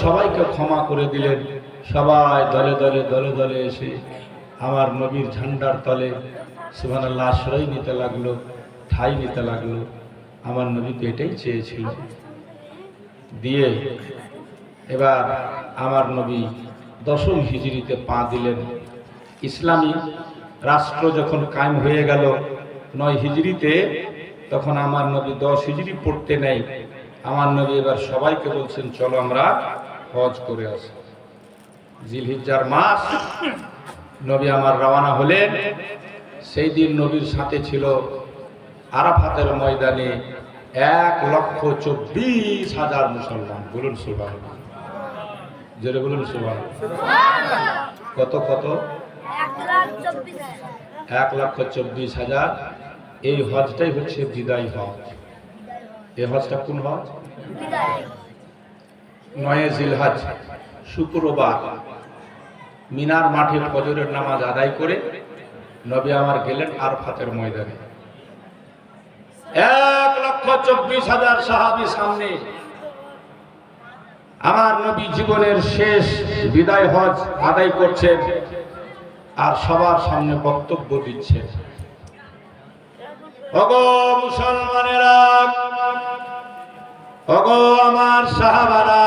সবাইকে ক্ষমা করে দিলেন। সবাই দলে দলে দলে দলে এসে আমার নবীর ঝান্ডার তলে সুবহানাল্লাহ আশ্রয় নিতে লাগলো, ঠাঁই নিতে লাগলো। আমার নবী তো এটাই চেয়েছিল। দিয়ে এবার আমার নবী 10ম হিজরিতে পা দিলেন। ইসলামী রাষ্ট্র যখন কায়েম হয়ে গেল 9 হিজরিতে, তখন আমার নবী 10 হিজরি পড়তে নেই। আমার নবী এবার সবাইকে বলছেন, চলো আমরা হজ করে আসি। জিলহিজ্জার মাস নবী আমার রওনা হলেন। সেই দিন নবীর সাথে ছিল আরাফাতের ময়দানে 1,24,000 মুসলমান। বলুন সুবহানাল্লাহ, জোরে বলুন সুবহানাল্লাহ। কত কত? 1,24,000। এই হজটাই হচ্ছে বিদায় হজ। এই হজটা কোন হজ? 9 জিলহজ শুক্রবার মিনার মাঠে ফজরের নামাজ আদায় করে নবী আমার গেলেন আরাফাতের ময়দানে। 1,24,000 সাহাবী সামনে। আমার নবী জীবনের শেষ বিদায় হজ আদায় করছেন আর সবার সামনে বক্তব্য দিচ্ছেন। ওগো মুসলমানেরা, ওগো আমার সাহাবারা,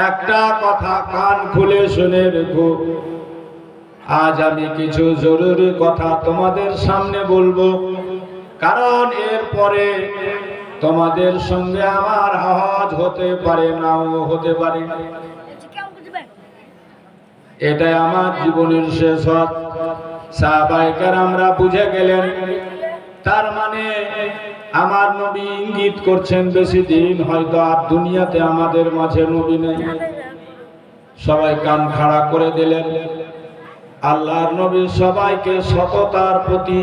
একটা কথা কান খুলে শুনে রেখো। আজ আমি কিছু জরুরি কথা তোমাদের সামনে বলবো, কারণ এরপরে তোমাদের সঙ্গে আমার হজ হতে পারে, নাও হতে পারে। এটাই আমার জীবনের শেষ হজ। সাহাবায়ে কেরামরা বুঝে গেলেন, তার মানে আমার নবী ইঙ্গিত করছেন বেশি দিন হয়তো আর দুনিয়াতে আমাদের মাঝে নবী নেই। সবাই কান খাড়া করে দিলেন। আল্লাহর নবী সবাইকে সততার প্রতি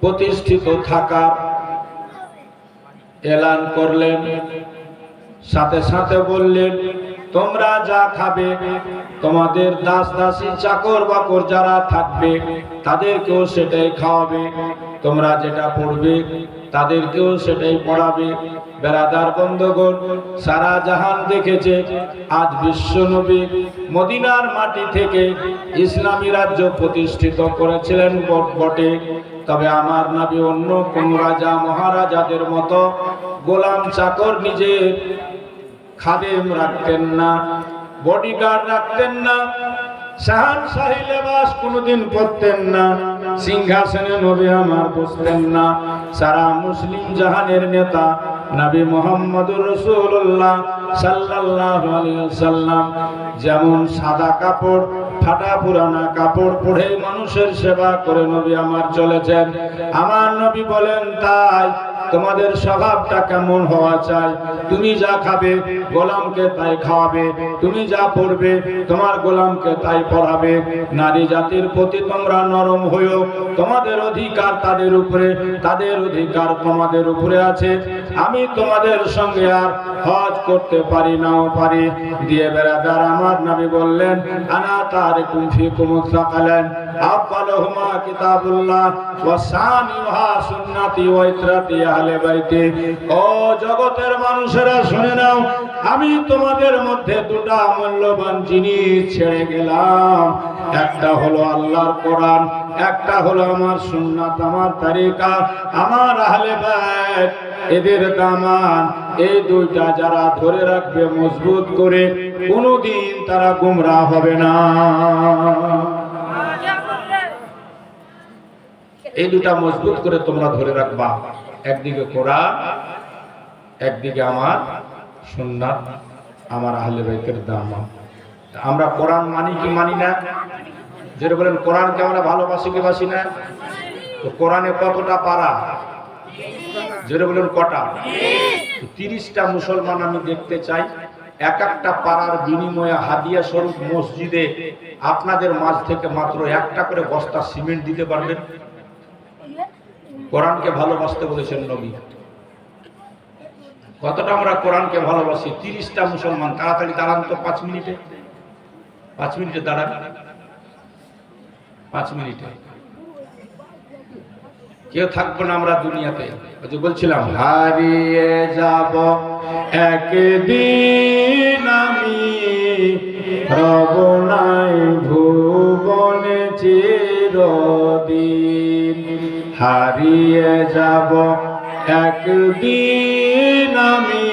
প্রতিষ্ঠিত থাকার এলান করলেন। সাথে সাথে বললেন, তোমরা যা খাবে, তোমাদের দাস দাসী চাকর বাকর যারা থাকবে তাদেরকেও সেটাই খাওয়াবে। তোমরা যেটা পড়বে তাদেরকেও সেটাই পড়াবে। বেরাদার বন্ধুগণ, সারা জাহান দেখেছে আজ বিশ্ব নবী মদিনার মাটি থেকে ইসলামী রাজ্য প্রতিষ্ঠিত করেছিলেন বটে, তবে আমার নবী অন্য কোন রাজা মহারাজাদের মতো গোলাম চাকর নিজের খাদেম রাখতেন না, বডিগার্ড রাখতেন না, শাহানশাহী লেবাস কোনদিন পরতেন না, সিংহাসনে নবী আমার বসতেন না। সারা মুসলিম জাহানের নেতা নবী মুহাম্মদুর রাসূলুল্লাহ সাল্লাল্লাহু আলাইহি ওয়াসাল্লাম যেমন সাদা কাপড়, ফাটা পুরানা কাপড় পরে মানুষের সেবা করে নবী আমার চলেছেন। আমার নবী বলেন, তাই তোমাদের স্বভাবটা কেমন হওয়া চাই? তুমি যা খাবে গোলামকে তাই খাওয়াবে, তুমি যা পড়বে তোমার গোলামকে তাই পড়াবে। নারী জাতির প্রতি তোমরা নরম হইও, তোমাদের অধিকার তাদের উপরে, তাদের অধিকার তোমাদের উপরে আছে। আমি তোমাদের সঙ্গে আর হজ করতে পারি নাও পারি। দিয়ে বেরাদার আমার নবী বললেন, আনা তারিকুম ফিকুম সাকালান আফদালুহুমা কিতাবুল্লাহ ওয়া সানিহা সুন্নতি ওয়া ইতরাতি আহলে বাইতি। ও জগতের মানুষেরা শুনে নাও, আমি তোমাদের মধ্যে দুটা মূল্যবান জিনিস ছেড়ে গেলাম। একটা হলো আল্লাহর কোরআন, একটা হলো আমার সুন্নাত, আমার তরিকা, আমার আহলে বাইত, এদের দামান। এই দুইটা যারা ধরে রাখবে মজবুত করে, কোনোদিন তারা গোমরাহ হবে না। এই দুটা মজবুত করে তোমরা ধরে রাখবা, একদিকে কোরআন, একদিকে আমার সুন্নাত, আমার আহলে বাইতের দামান। আমরা কোরআন মানি কি মানি না? যেটা বলেন কোরআনকে আমরা ভালোবাসি কি বাসি না? তো কোরআনে কতটা পারা? যেটা বলেন কটা? 30টা মুসলমান আমি দেখতে চাই। এক একটা পাড়ার বিনিময়ে হাদিয়া স্বরূপ মসজিদে আপনাদের মাঝ থেকে মাত্র একটা করে বস্তা সিমেন্ট দিতে পারবেন। কোরআনকে ভালোবাসতে বলেছেন নবী। কতটা আমরা কোরআনকে ভালোবাসি? 30টা মুসলমান। তাড়াতাড়ি দাঁড়ান তো 5 মিনিটে, 5 মিনিটে দাঁড়ান, 5 মিনিটে। কেউ থাকবো না আমরা দুনিয়াতে। বলছিলাম হারিয়ে যাব একদিন রব নাই ভুবনে চিরদিন। হারিয়ে যাব একদিন আমি,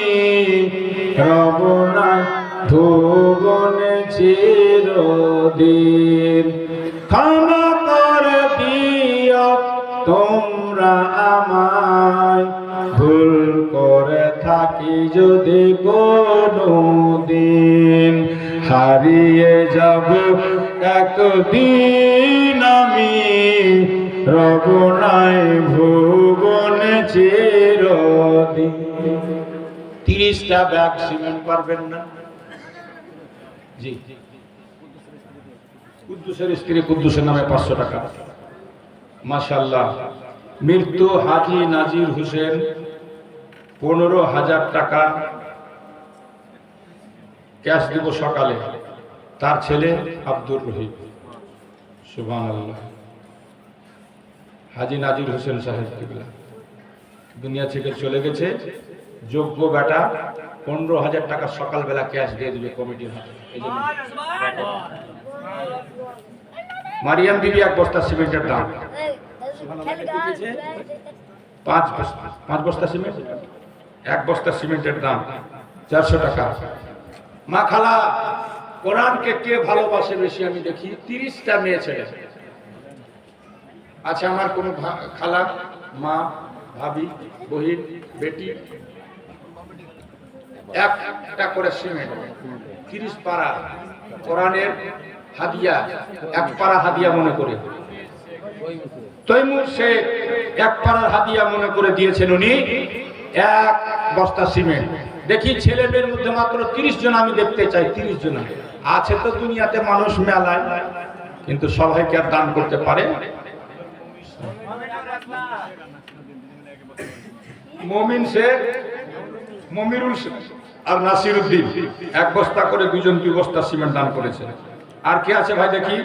রব নাই ভুবনে চিরদিন। ক্ষমা করে দিও তোমরা আমায়, ভুল করে থাকি যদি কোনদিন। হারিয়ে যাব একদিন আমি, রব নাই ভুবনে চিরদিন। 30টা ব্যাগ সিমেন্ট পারবেন না? জি, কুদ্দুসের স্ত্রী কুদ্দুসের নামে 500 টাকা। মাশাআল্লাহ। মৃত্যু হাজী নাজির হোসেন 15,000 টাকা ক্যাশ দেব সকালে। তার ছেলে আব্দুর রহিম। সুবহানাল্লাহ। হাজী নাজির হোসেন সাহেব কিবলা দুনিয়া থেকে চলে গেছে। যোগ্য বেটা 15,000 টাকা সকালবেলা ক্যাশ দিয়ে দিবে কমিটির হাতে। মারিয়াম বিবি 1 বস্তা সিমেন্টের দাম 5 বস্তা সিমেন্ট। 1 বস্তা সিমেন্টের দাম 400 টাকা। মা খালা, কোরআনকে কে ভালোবাসে বেশি আমি দেখি? 30টা মেয়ে ছেলে আচ্ছা। আমার কোন খালা, মা, ভাবি, বহিন, বেটি একটা করে সিমেন্ট 30 পারা কোরআনের হাদিয়া, 1 পারা হাদিয়া মনে করে তৈমুর সে 1 পারার হাদিয়া মনে করে দিয়েছেন উনি 1 বস্তা সিমেন্ট। দেখি ছেলেদের মধ্যে মাত্র 30 জন আমি দেখতে চাই। 30 জন আছে তো দুনিয়াতে মানুষ মেলায়, কিন্তু সবাইকে আর দান করতে পারে? মমিন শেখ, মমিরুল শেখ আর নাসিরউদ্দিন 1 বস্তা করে, 2 2 বস্তা সিমেন্ট দান করেছে। আর কে আছে ভাই দেখি?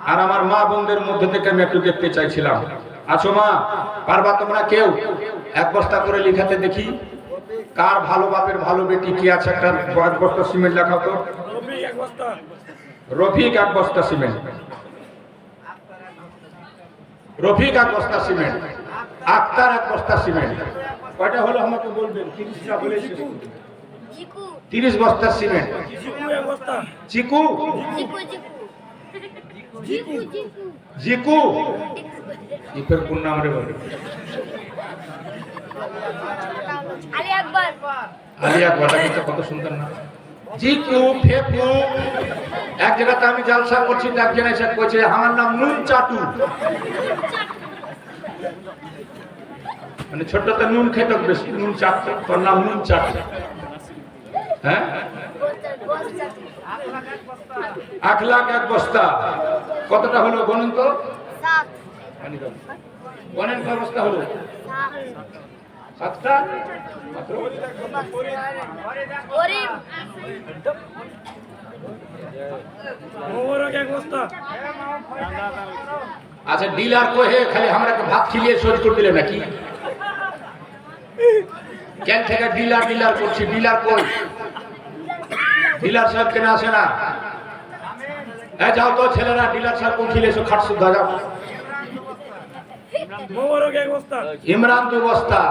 আর আমার মা বোনদের মধ্যে থেকে আমি একটু দেখতে চাইছিলাম। আছো মা? পারবা তোমরা কেউ 1 বস্তা করে লিখাতে দেখি? কার ভালো বাপের ভালো বেটি কি আছে? একটা 1 বস্তা সিমেন্ট লেখাও তো। রফিক 1 বস্তা সিমেন্ট। রফিক 1 বস্তা সিমেন্ট। আক্তার 1 বস্তা সিমেন্ট। কয়টা হলো আমাকে বলবেন? 30টা বলে শেষ করুন। 30 বস্তা সিমেন্ট। চিকু, জিকু ইফের কোন নাম রে বলে? আলী আকবর। আলী আকবর কত সুন্দর নাম। জিকু, ফেপু। এক জায়গাতে আমি জালসা করছি, একজন এসে কইছে আমার নাম নুন চাটু। মানে ছোটতে নুন খেত বেশি, নুন চাটতো, তোর নাম নুন চাটু। হ্যাঁ, 8 লাখ 1 বস্তা। কতটা হলো গণন তো? 7। গণেন কয় বস্তা হলো? 7টা মাত্র। আচ্ছা, ডিলার কহে খালি আমরা ভাত খিলিয়ে সোজ করে দিলে নাকি? কেন থেকে ডিলার ডিলার করছি? ডিলার কই? ডিলার সাহেব কেন আসে না? যাও তো ছেলেরা, ডিলার সাহেব কোন খিলে এসো, খাট সুদ্ধা যাও। ইমরান 2 বস্তা,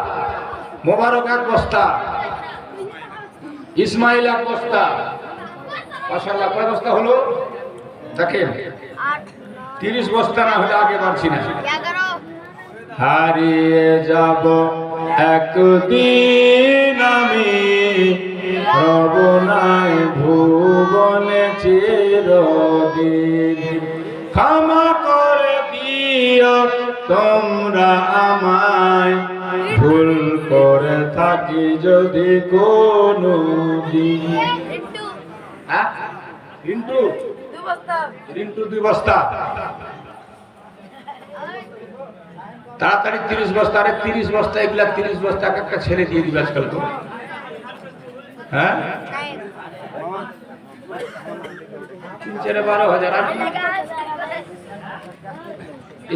মোবারক 1 বস্তা, ইসমাইল 1 বস্তা। মাশাআল্লাহ, কয় বস্তা হলো দেখেন? 30 বস্তা না হলে আগে বাড়ছি না। হারিয়ে যাব একদিন আমি, রব নাই ভুবনে চিরদিন। ক্ষমা করে দিও তোমরা আমায়, ভুল করে থাকি যদি কোনদিন। রিন্টু 2 বস্তা। তাড়াতাড়ি 30 বস্তা। আরে 30 বস্তা, এগুলা 30 বস্তা একটা ছেড়ে দিয়ে দিবে আজকাল তো। হ্যাঁ, 3-4-12,000।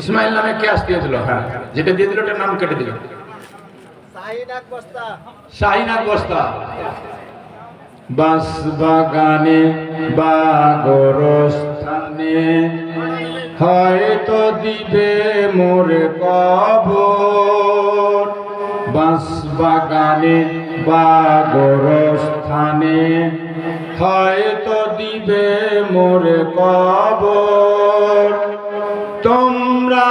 ইসমাইল নামে ক্যাশ দিয়ে দিল। হ্যাঁ, যেটা দিয়ে দিল ওটার নাম কেটে দিল। শাহিন 1 বস্তা। বাস বাগানে বা গোরস্থানে হয়তো দিবে মোরে কবর। বাস বাগানে বা গোরস্থানে হয়তো দিবে মোরে কবর। তোমরা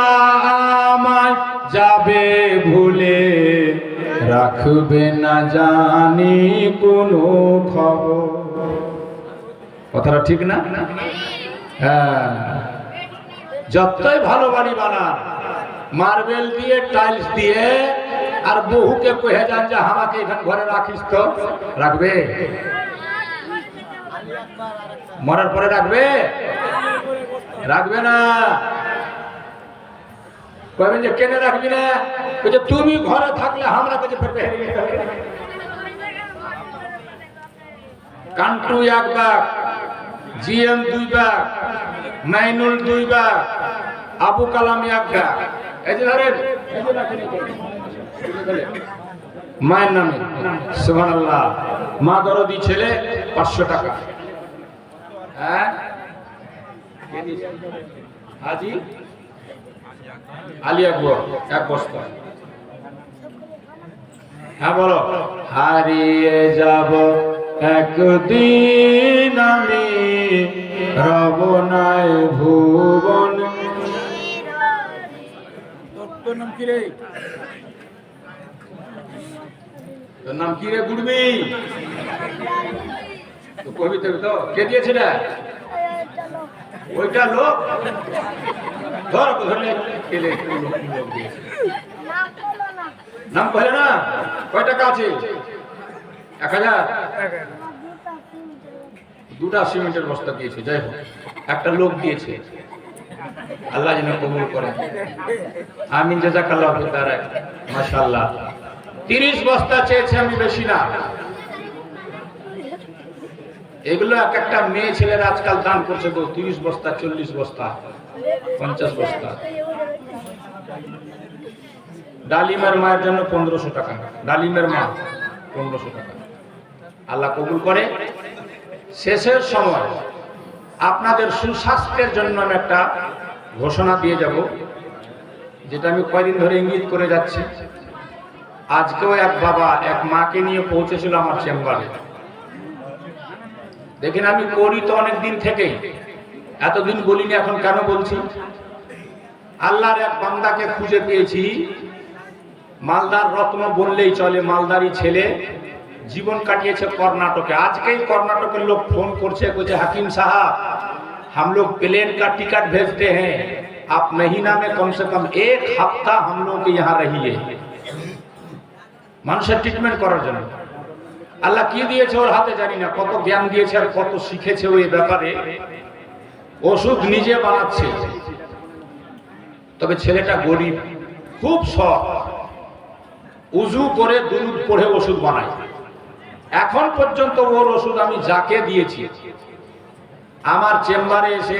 আমায় যাবে ভুলে, রাখবে না জানি কোনো খবর। কথাটা ঠিক না? হ্যাঁ, যতই ভালো বাড়ি বানান, মার্বেল দিয়ে টাইলস দিয়ে আর বহুকে কহে যান যে আমাকে এখানে ঘরে রাখিস, তো রাখবে? মরার পরে রাখবে? রাখবে না। কবেন যে কেন রাখবি না? বলছে তুমি ঘরে থাকলে আমরা কাছে কান্টু 1 ভাগ, জিএম 2 ভাগ, মাইনুল 2 ভাগ, আবু কালাম 1 ভাগ। এই যে ধরেন মায়ের নামে সুবহানাল্লাহ, মা দরদি ছেলে 500 টাকা। হ্যাঁ, হাজি আলী আকবর 1 বস্তা। হ্যাঁ বলো। হারিয়ে যাব একদিন আমি, রব নাই ভুবন। তোর নাম কি রে? তোর নাম কি রে গুড়বি? তো কবিতা তো কে দিয়েছে না? ওইটা লোক ধর ধরলে কেলে নাম কহে না। কয় টাকা আছে? 1000। 2টা সিমেন্টের বস্তা দিয়েছে। যাই হোক, একটা লোক দিয়েছে, আল্লাহ যেন কবুল করে। আমিন, জাযাকাল্লাহ তাআলা। মাশাআল্লাহ। 30 বস্তা চেয়েছে, আমি বেশি না। এগুলো এক একটা মেয়ে ছেলেরা আজকাল দান করছে তো, 30 বস্তা, 40 বস্তা, 50 বস্তা। ডালিমের মায়ের জন্য 1500 টাকা। ডালিমের মা 1500 টাকা। আল্লাহ কবুল করে। শেষের সময় আপনাদের সুস্বাস্থ্যের জন্য আমি একটা ঘোষণা দিয়ে যাব, যেটা আমি কয়দিন ধরে ইঙ্গিত করে যাচ্ছি। আজকেও এক বাবা এক মাকে নিয়ে পৌঁছেছিল আমার চেম্বারে। দেখেন, আমি করি তো অনেক দিন থেকেই, এতদিন বলিনি, এখন কেন বলছি? আল্লাহর এক বান্দাকে খুঁজে পেয়েছি, মালদার রত্ন বললেই চলে, মালদারি ছেলে, জীবন কাটিয়েছে কর্ণাটকে। আজকেই কর্ণাটকের লোক ফোন করছে, বলছে হাকিম সাহাব हम लोग प्लेन का टिकट भेजते हैं, आप महीना में कम से कम 1 हफ्ता हम लोग के यहाँ रहिए। মানুষের ট্রিটমেন্ট করার জন্য। আল্লাহ কি দিয়েছে ওর হাতে জানি না, কত জ্ঞান দিয়েছে আর কত শিখেছে ওই ব্যাপারে। ওষুধ নিজে বানাচ্ছে, তবে ছেলেটা গরিব, খুব শখ, উজু করে দুরূদ পড়ে ওষুধ বানায়। এখন পর্যন্ত ওর ওষুধ আমি যাকে দিয়েছি আমার চেম্বারে এসে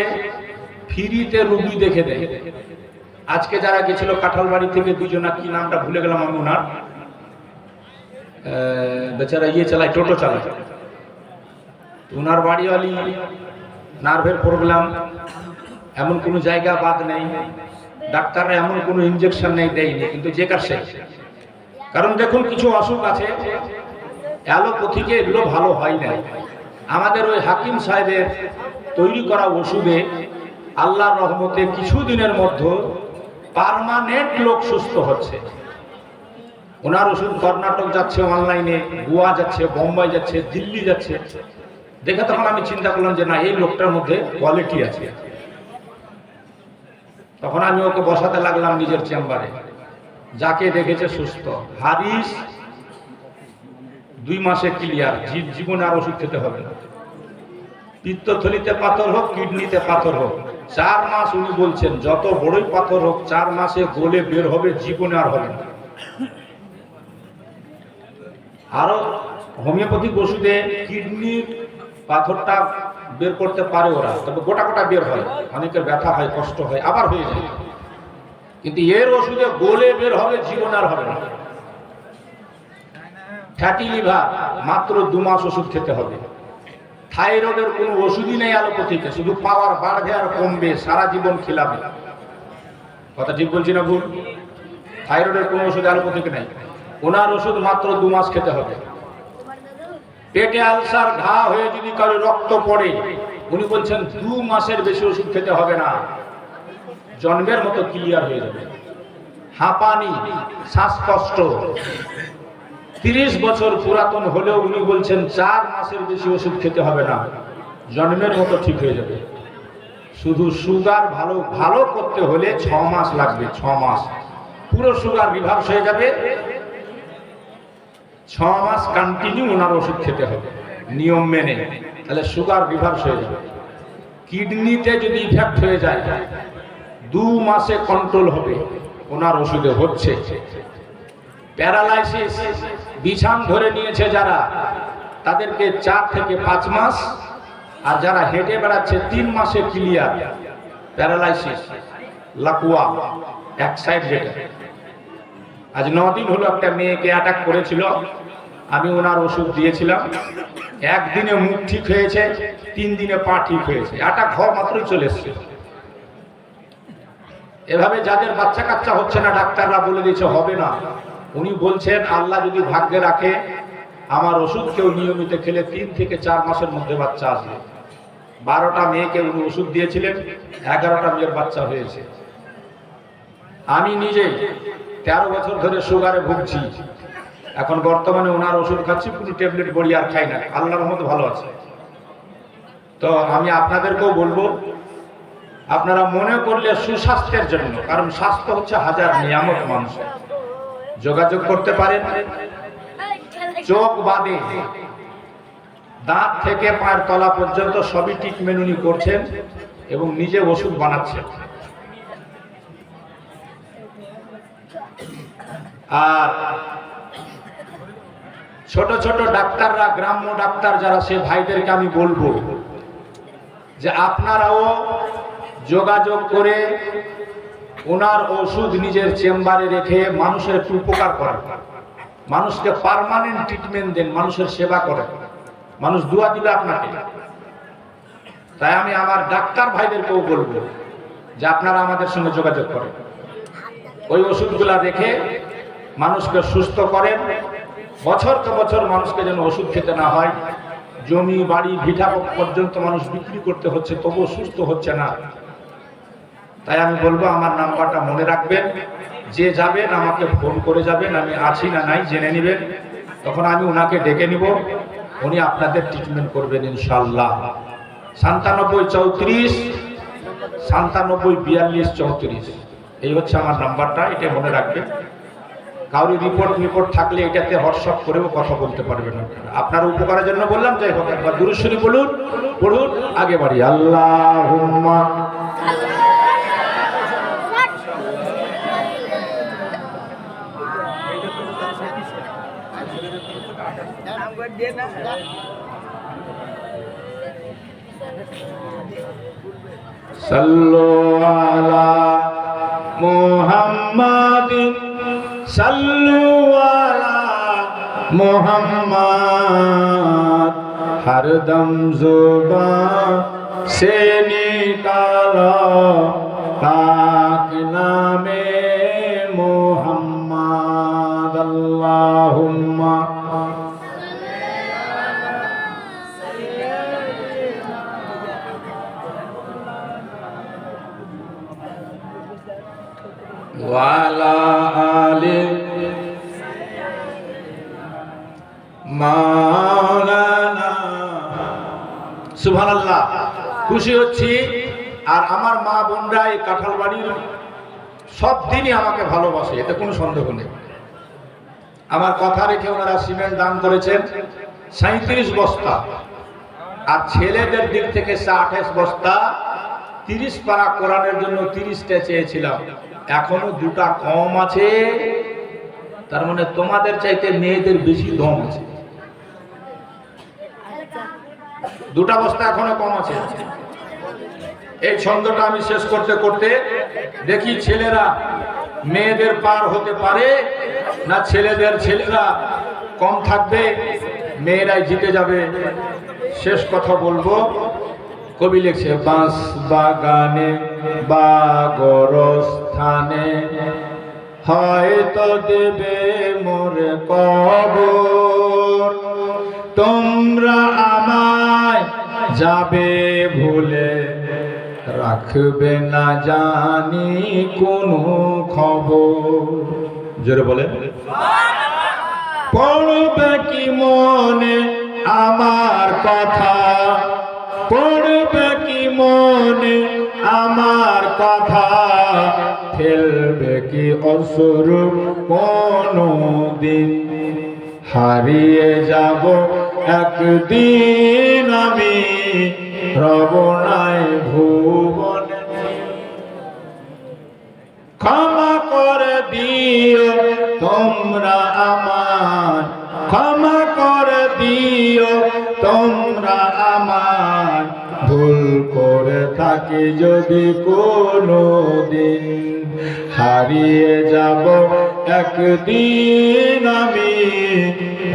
ফ্রিতে রুগী দেখে দেয়। আজকে যারা গেছিল কাঁঠালবাড়ি থেকে দুজনা, কি নামটা ভুলে গেলাম আমি ওনার, বেচারা ইয়ে চালায়, টোটো চালায়, ওনার বাড়িওয়ালি নার্ভের প্রবলেম, এমন কোনো জায়গা বাদ নেই, ডাক্তাররা এমন কোনো ইনজেকশন নেই দেয়নি, কিন্তু যে কাছে। কারণ দেখুন, কিছু অসুখ আছে অ্যালোপ্যাথিকে এগুলো ভালো হয় না। আমাদের ওই হাকিম সাহেবের তৈরি করা ওষুধে আল্লাহর রহমতে কিছুদিনের মধ্যে পার্মানেন্ট লোক সুস্থ হচ্ছে। ওনার ওষুধ কর্ণাটক যাচ্ছে অনলাইনে, গোয়া যাচ্ছে, বোম্বাই যাচ্ছে, দিল্লি যাচ্ছে। দেখে তখন আমি চিন্তা করলাম যে না, এই লোকটার মধ্যে কোয়ালিটি আছে। তখন আমি ওকে বসাতে লাগলাম নিজের চেম্বারে। যাকে দেখেছে সুস্থ, হাদিস 2 মাসে ক্লিয়ার, জীবনে আর ওষুধ খেতে হবে না। পিত্তথলিতে পাথর হোক, কিডনিতে পাথর হোক, 4 মাস উনি বলছেন যত বড়ই পাথর হোক 4 মাসে গলে বের হবে, জীবনে আর হবে না। আরো হোমিওপ্যাথিক ওষুধে কিডনির পাথরটা বের করতে পারে ওরা, তবে গোটা গোটা বের হয়, অনেকের ব্যথা হয়, কষ্ট হয়, আবার হয়ে যায়। কিন্তু এর ওষুধে গলে বের হবে, জীবন আর হবে না। ফ্যাটি লিভার মাত্র 2 মাস ওষুধ খেতে হবে। থাইরয়েডের কোনো ওষুধই নেই অ্যালোপ্যাথিতে, শুধু পাওয়ার বাড়বে আর কমবে, সারা জীবন খেলাবে। কথা ঠিক বলছি না ভুল? থাইরয়েডের কোনো ওষুধ অ্যালোপ্যাথিতে নেই, ওনার ওষুধ মাত্র 2 মাস খেতে হবে। পেটে আলসার ঘা হয়ে যদি কারো রক্ত পড়ে, উনি বলছেন 2 মাসের বেশি ওষুধ খেতে হবে না, জন্মের মতো ক্লিয়ার হয়ে যাবে। হাঁপানি, শ্বাসকষ্ট 30 বছর পুরাতন হলেও উনি বলছেন 4 মাসের বেশি ওষুধ খেতে হবে না, জন্মের মতো ঠিক হয়ে যাবে। শুধু সুগার ভালো ভালো করতে হলে 6 মাস লাগবে, 6 মাস পুরো সুগার রিভার্স হয়ে যাবে। 6 মাস কন্টিনিউ ওনার ওষুধ খেতে হবে নিয়ম মেনে, তাহলে সুগার রিভার্স হয়ে যাবে। কিডনিতে যদি ইফেক্ট হয়ে যায় 2 মাসে কন্ট্রোল হবে, ওনার ওষুধে হচ্ছে। প্যারালাইসিস, বিছান ধরে নিয়েছে যারা, তাদেরকে 4 থেকে 5 মাস, আর যারা হেঁটে বেড়াচ্ছে 3 মাসে ক্লিয়ার। প্যারালাইসিস, লাকুয়া, এক সাইড যেটা। আজ 9 দিন হলো একটা মেয়েকে অ্যাটাক করেছিল, আমি ওনার ওষুধ দিয়েছিলাম। 1 দিনে মুখ ঠিক হয়েছে, 3 দিনে পা ঠিক হয়েছে, অ্যাটাক হওয়া মাত্রই চলে এসছে। এভাবে যাদের বাচ্চা কাচ্চা হচ্ছে না, ডাক্তাররা বলে দিয়েছে হবে না, উনি বলছেন আল্লাহ যদি ভাগ্যে রাখে আমার ওষুধ কেউ নিয়মিত খেলে 3 থেকে 4 মাসের মধ্যে বাচ্চা আসবে। 12টা মেয়েকে উনি ওষুধ দিয়েছিলেন, 11টা মেয়ের বাচ্চা হয়েছে। আমি নিজে 13 বছর ধরে সুগারে ভুগছি, এখন বর্তমানে ওনার ওষুধ খাচ্ছি, কোনো ট্যাবলেট বড়ি আর খাই না, আল্লাহর রহমতে ভালো আছে। তো আমি আপনাদেরকেও বলবো, আপনারা মনে করলে সুস্বাস্থ্যের জন্য, কারণ স্বাস্থ্য হচ্ছে হাজার নিয়ামত, মানুষের যোগাযোগ করতে পারেন। চোখ বাদে দাঁত থেকে পায়ের তলা পর্যন্ত সবই ট্রিটমেন্ট উনি করছেন এবং নিজে ওষুধ বানাচ্ছেন। আর ছোট ছোট ডাক্তাররা, গ্রাম্য ডাক্তার যারা, সে ভাইদেরকে আমি বলবো যে আপনারাও যোগাযোগ করে ওনার ওষুধ নিজের চেম্বারে রেখে মানুষের একটু উপকার করেন, মানুষকে পার্মানেন্ট ট্রিটমেন্ট দেন, মানুষের সেবা করেন, মানুষ দোয়া দিবে আপনাকে। তাই আমি আমার ডাক্তার ভাইদেরকেও বলবো যে আপনারা আমাদের সঙ্গে যোগাযোগ করেন, ওই ওষুধগুলা রেখে মানুষকে সুস্থ করেন। বছর তো বছর মানুষকে যেন ওষুধ খেতে না হয়, জমি বাড়ি ভিটা পর্যন্ত মানুষ বিক্রি করতে হচ্ছে, তবুও সুস্থ হচ্ছে না। তাই আমি বলবো আমার নাম্বারটা মনে রাখবেন, যে যাবেন আমাকে ফোন করে যাবেন, আমি আছি না নাই জেনে নেবেন, তখন আমি ওনাকে ডেকে নিব, উনি আপনাদের ট্রিটমেন্ট করবেন ইনশাআল্লাহ। 9734 9742 34, এই হচ্ছে আমার নাম্বারটা, এটা মনে রাখবেন। কাউরি রিপোর্ট থাকলে এটাতে হোয়াটসঅ্যাপ করেও কথা বলতে পারবেন। আপনার উপকারের জন্য বললাম, যাই হোক একবার দুরূদ শরীফ বলুন, পড়ুন, আগে বাড়ি। আল্লাহুম্মা সাল্লু আলা মুহাম্মাদিন সাল্লু আলা মুহাম্মাদ, হরদম जुबान से निकालो पाक नामे मुहम्मद। अल्लाहुम्मा वाला आले মাওলানা। সুবহানাল্লাহ, খুশি হচ্ছি। আর আমার মা বোনরা এই কাঁঠালবাড়ির সব দিনই আমাকে ভালোবাসে, এতে কোনো সন্দেহ নেই। আমার কথা রেখে ওনারা সিমেন্ট দান করেছেন 37 বস্তা, আর ছেলেদের দিক থেকে 28 বস্তা। 30 পারা কোরআনের জন্য 30টা চেয়েছিলাম, এখনো 2টা কম আছে। তার মানে তোমাদের চাইতে মেয়েদের বেশি দম আছে। 2টা বস্তা এখনো কম আছে। এই ছন্দটা আমি শেষ করতে করতে দেখি ছেলেরা মেয়েদের পার হতে পারে না, ছেলেরা কম থাকবে, মেয়েরাই জিতে যাবে। শেষ কথা বলবো। কবি লিখছে, বাঁশ বাগানে বা গোরস্থানে হয়তো দেবে মোরে কবর, তোমরা আমায় যাবে ভুলে, রাখবে না জানি কোনো খবর। জোরে বলে, পড়বে কি মনে আমার কথা, পড়বে কি মনে আমার কথা, ফেলবে কি অশ্রু কোনো দিন, হারিয়ে যাব একদিন আমি রব নাই ভুবনে। ক্ষমা করে দিও তোমরা আমায়, ক্ষমা করে দিও তোমরা আমায়, ভুল করে থাকি যদি কোনো দিন, হারিয়ে যাব একদিন আমি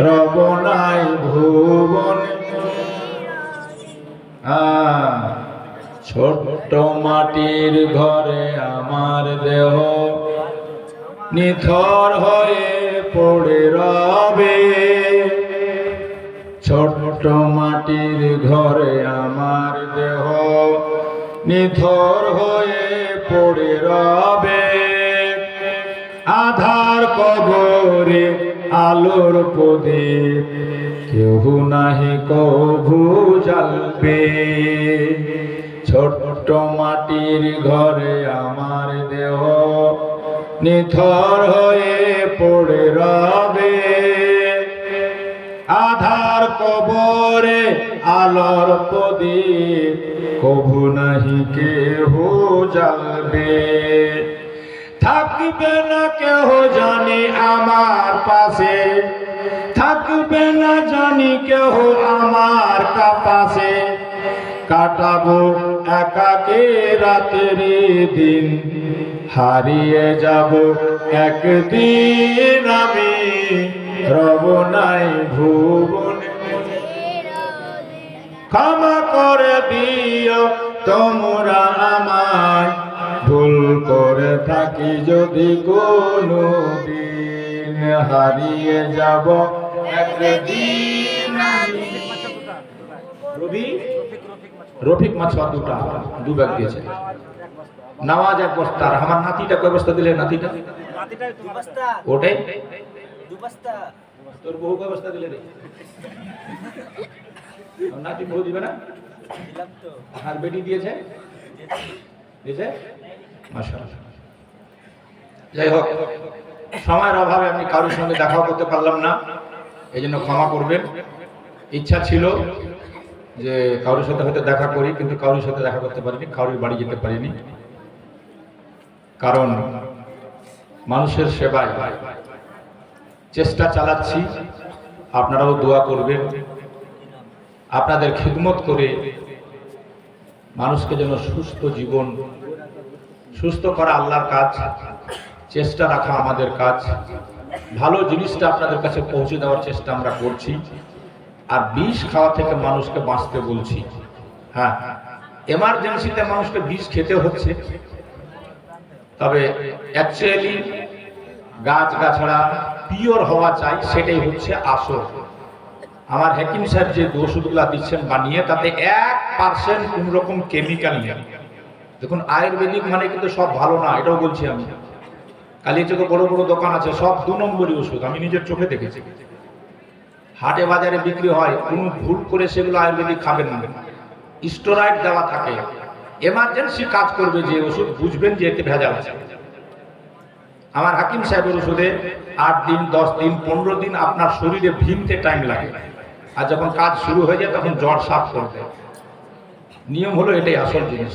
রব নাই ভুবনে। ছোট্ট মাটির ঘরে আমার দেহ নিথর হয়ে পড়ে রবে, ছোট্ট মাটির ঘরে আমার দেহ নিথর হয়ে পড়ে রবে, আধার কবরে আলোর প্রদীপ কেউ নাহি কভু জ্বালবে, ছোট্ট মাটির ঘরে আমার দেহ নিথর হয়ে পড়ে রবে, আধার কবরে আলোর প্রদীপ কভু নাহি কেহ জ্বালবে, থাকবে না কেহ জানি আমার পাশে, থাকবে না জানি কেহ আমার পাশে, কাটাবো একাকে রাতের দিন, হারিয়ে যাব একদিন আমি রব নাই ভুবনে। ক্ষমা করে দিও তোমরা আমায়, ভুল করে থাকি যদি কোনো দিন, হারিয়ে যাব একদিন আমি। রফিক মাছুয়া দুটা দু ব্যাগ দিয়েছে, নামাজ এক বস্তা। আর আমার নাতিটা কয় বস্তা দিলে? নাতিটা ওটাই তোর বহু কয় বস্তা দিলে রে? নাতি বহু দিবে না? আর বেটি দিয়েছে, দিয়েছে মাশাআল্লাহ। যাই হোক, সময়ের অভাবে আমি কারোর সঙ্গে দেখাও করতে পারলাম না, এই জন্য ক্ষমা করবেন। ইচ্ছা ছিল যে কারোর সাথে হয়তো দেখা করি, কিন্তু কারোর সাথে দেখা করতে পারিনি, কারোর বাড়ি যেতে পারিনি, কারণ মানুষের সেবায় চেষ্টা চালাচ্ছি। আপনারাও দোয়া করবেন, আপনাদের খিদমত করে মানুষকে যেন সুস্থ জীবন, সুস্থ করা আল্লাহর কাজ, চেষ্টা রাখা আমাদের কাজ, ভালো জিনিসটা আপনাদের কাছে পৌঁছে দেওয়ার চেষ্টা আমরা করছি। আর বিষ খাওয়া থেকে মানুষকে বাঁচতে বলছি। হ্যাঁ, এমার্জেন্সিতে মানুষকে বিষ খেতে হচ্ছে, তবে অ্যাকচুয়ালি গাছগাছড়া পিওর হওয়া চাই, সেটাই হচ্ছে আসল। আমার হাকিম সাহেব যে ওষুধগুলা দিচ্ছেন বানিয়ে, তাতে 1% কোন রকম কেমিক্যাল নেই। দেখুন, আয়ুর্বেদিক মানে কিন্তু সব ভালো না, এটাও বলছি আমি। কালীচকে বড় বড় দোকান আছে, সব 2 নম্বরই ওষুধ, আমি নিজের চোখে দেখেছি। হাটে বাজারে বিক্রি হয়, কোনো ভুল করে সেগুলো আয়ুর্বেদিক খাবেন না, স্টেরয়েড দেওয়া থাকে। এমার্জেন্সি কাজ করবে যে ওষুধ, বুঝবেন যে এতে ভেজাল আছে। আমার হাকিম সাহেবের ওষুধে 8 দিন, 10 দিন, 15 দিন আপনার শরীরে ভিনতে টাইম লাগে, আর যখন কাজ শুরু হয়ে যায় তখন জ্বর সাফ করে দেয়। নিয়ম হলো এটাই আসল জিনিস।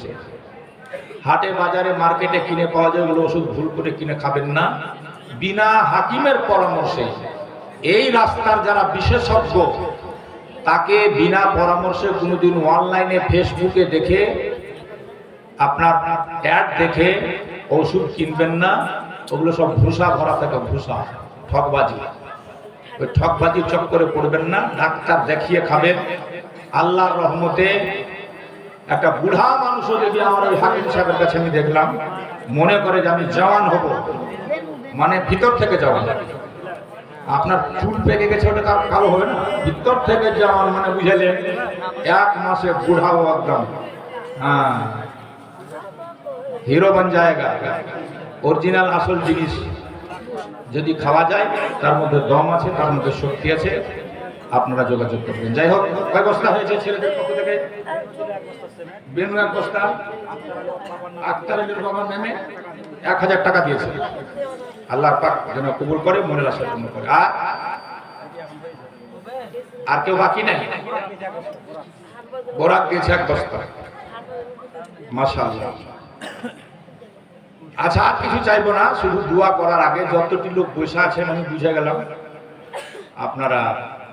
হাটে বাজারে মার্কেটে কিনে পাওয়া যায় ওগুলো ওষুধ ভুল করে কিনে খাবেন না, বিনা হাকিমের পরামর্শে। এই রাস্তার যারা বিশেষজ্ঞ, তাকে বিনা পরামর্শে কোনোদিন অনলাইনে ফেসবুকে দেখে, আপনার অ্যাড দেখে ওষুধ কিনবেন না। ওগুলো সব ভূষা ভরা থাকে, ভূষা, ঠকবাজি। ওই ঠকবাজির চক্করে পড়বেন না, ডাক্তার দেখিয়ে খাবেন। আল্লাহর রহমতে একটা বুড়া মানুষও যদি আমার ওই হাকিম সাহেবের কাছে আমি দেখলাম, মনে করে যে আমি জওয়ান হব, মানে ভিতর থেকে জওয়ান। আপনার চুল পেকে গেছে ওটা কালো হবে না, ভিতর থেকে জওয়ান মানে বুঝালেন 1 মাসে বুড়াও একদম। হ্যাঁ, হিরো বান জায়গা। অরিজিনাল আসল জিনিস যদি খাওয়া যায়, তার মধ্যে দম আছে, তার মধ্যে শক্তি আছে, আপনারা যোগাযোগ করবেন। যাই হোক, কয় বস্তা হয়েছে ছেলেদের পক্ষ থেকে? বেনু 1 বস্তা, আক্তার আলীর বাবা নেমে 1000 টাকা দিয়েছে। আল্লাহর পাক যেন কবুল করে, মনের আশা পূর্ণ করে। আর কেউ বাকি নাই? বোরাক দিয়েছে 1 বস্তা, মাশাআল্লাহ। আচ্ছা, আর কিছু চাইবো না, শুধু দোয়া করার আগে যতটি লোক বসে আছেন আমি বুঝে গেলাম আপনারা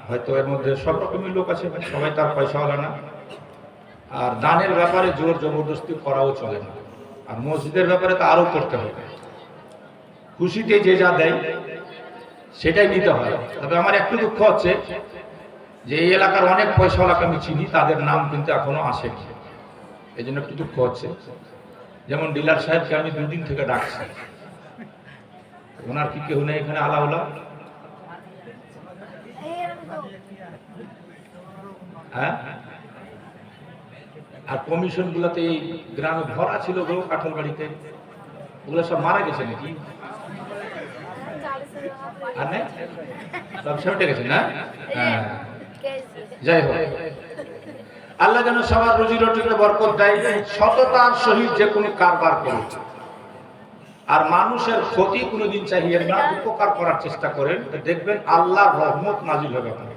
হয়তো এর মধ্যে সব রকমের লোক আছে, সবাই তার পয়সাওয়ালা না। আর দানের ব্যাপারে জোর জবরদস্তি করাও চলে না, আর মসজিদের ব্যাপারে তো আরো করতে হবে। খুশিতে যে যা দেয় সেটাই নিতে হয়। তবে আমার একটু দুঃখ হচ্ছে যে এই এলাকার অনেক পয়সাওয়ালাকে আমি চিনি, তাদের নাম কিন্তু এখনো আসেনি, এই জন্য একটু দুঃখ হচ্ছে। যেমন ডিলার সাহেবকে আমি 2 দিন থেকে ডাকছি, ওনার কি কেউ নেই এখানে আলাউলা? হ্যাঁ, আর কমিশন গুলাতে এই গ্রামে ভরা ছিল গো, কাঁঠাল বাড়িতে, ওগুলো সব মারা গেছে নাকি? আর নেই, সব সেটে গেছে না? হ্যাঁ, যাই হোক, আল্লাহ যেন সবার রুজি রুটিতে বরকত দেয়। সততার সহিত যে কোনো কারবার করুন, আর মানুষের ক্ষতি কোনোদিন চাইয়েন না, উপকার করার চেষ্টা করেন, দেখবেন আল্লাহর রহমত নাজিল হবে আপনার।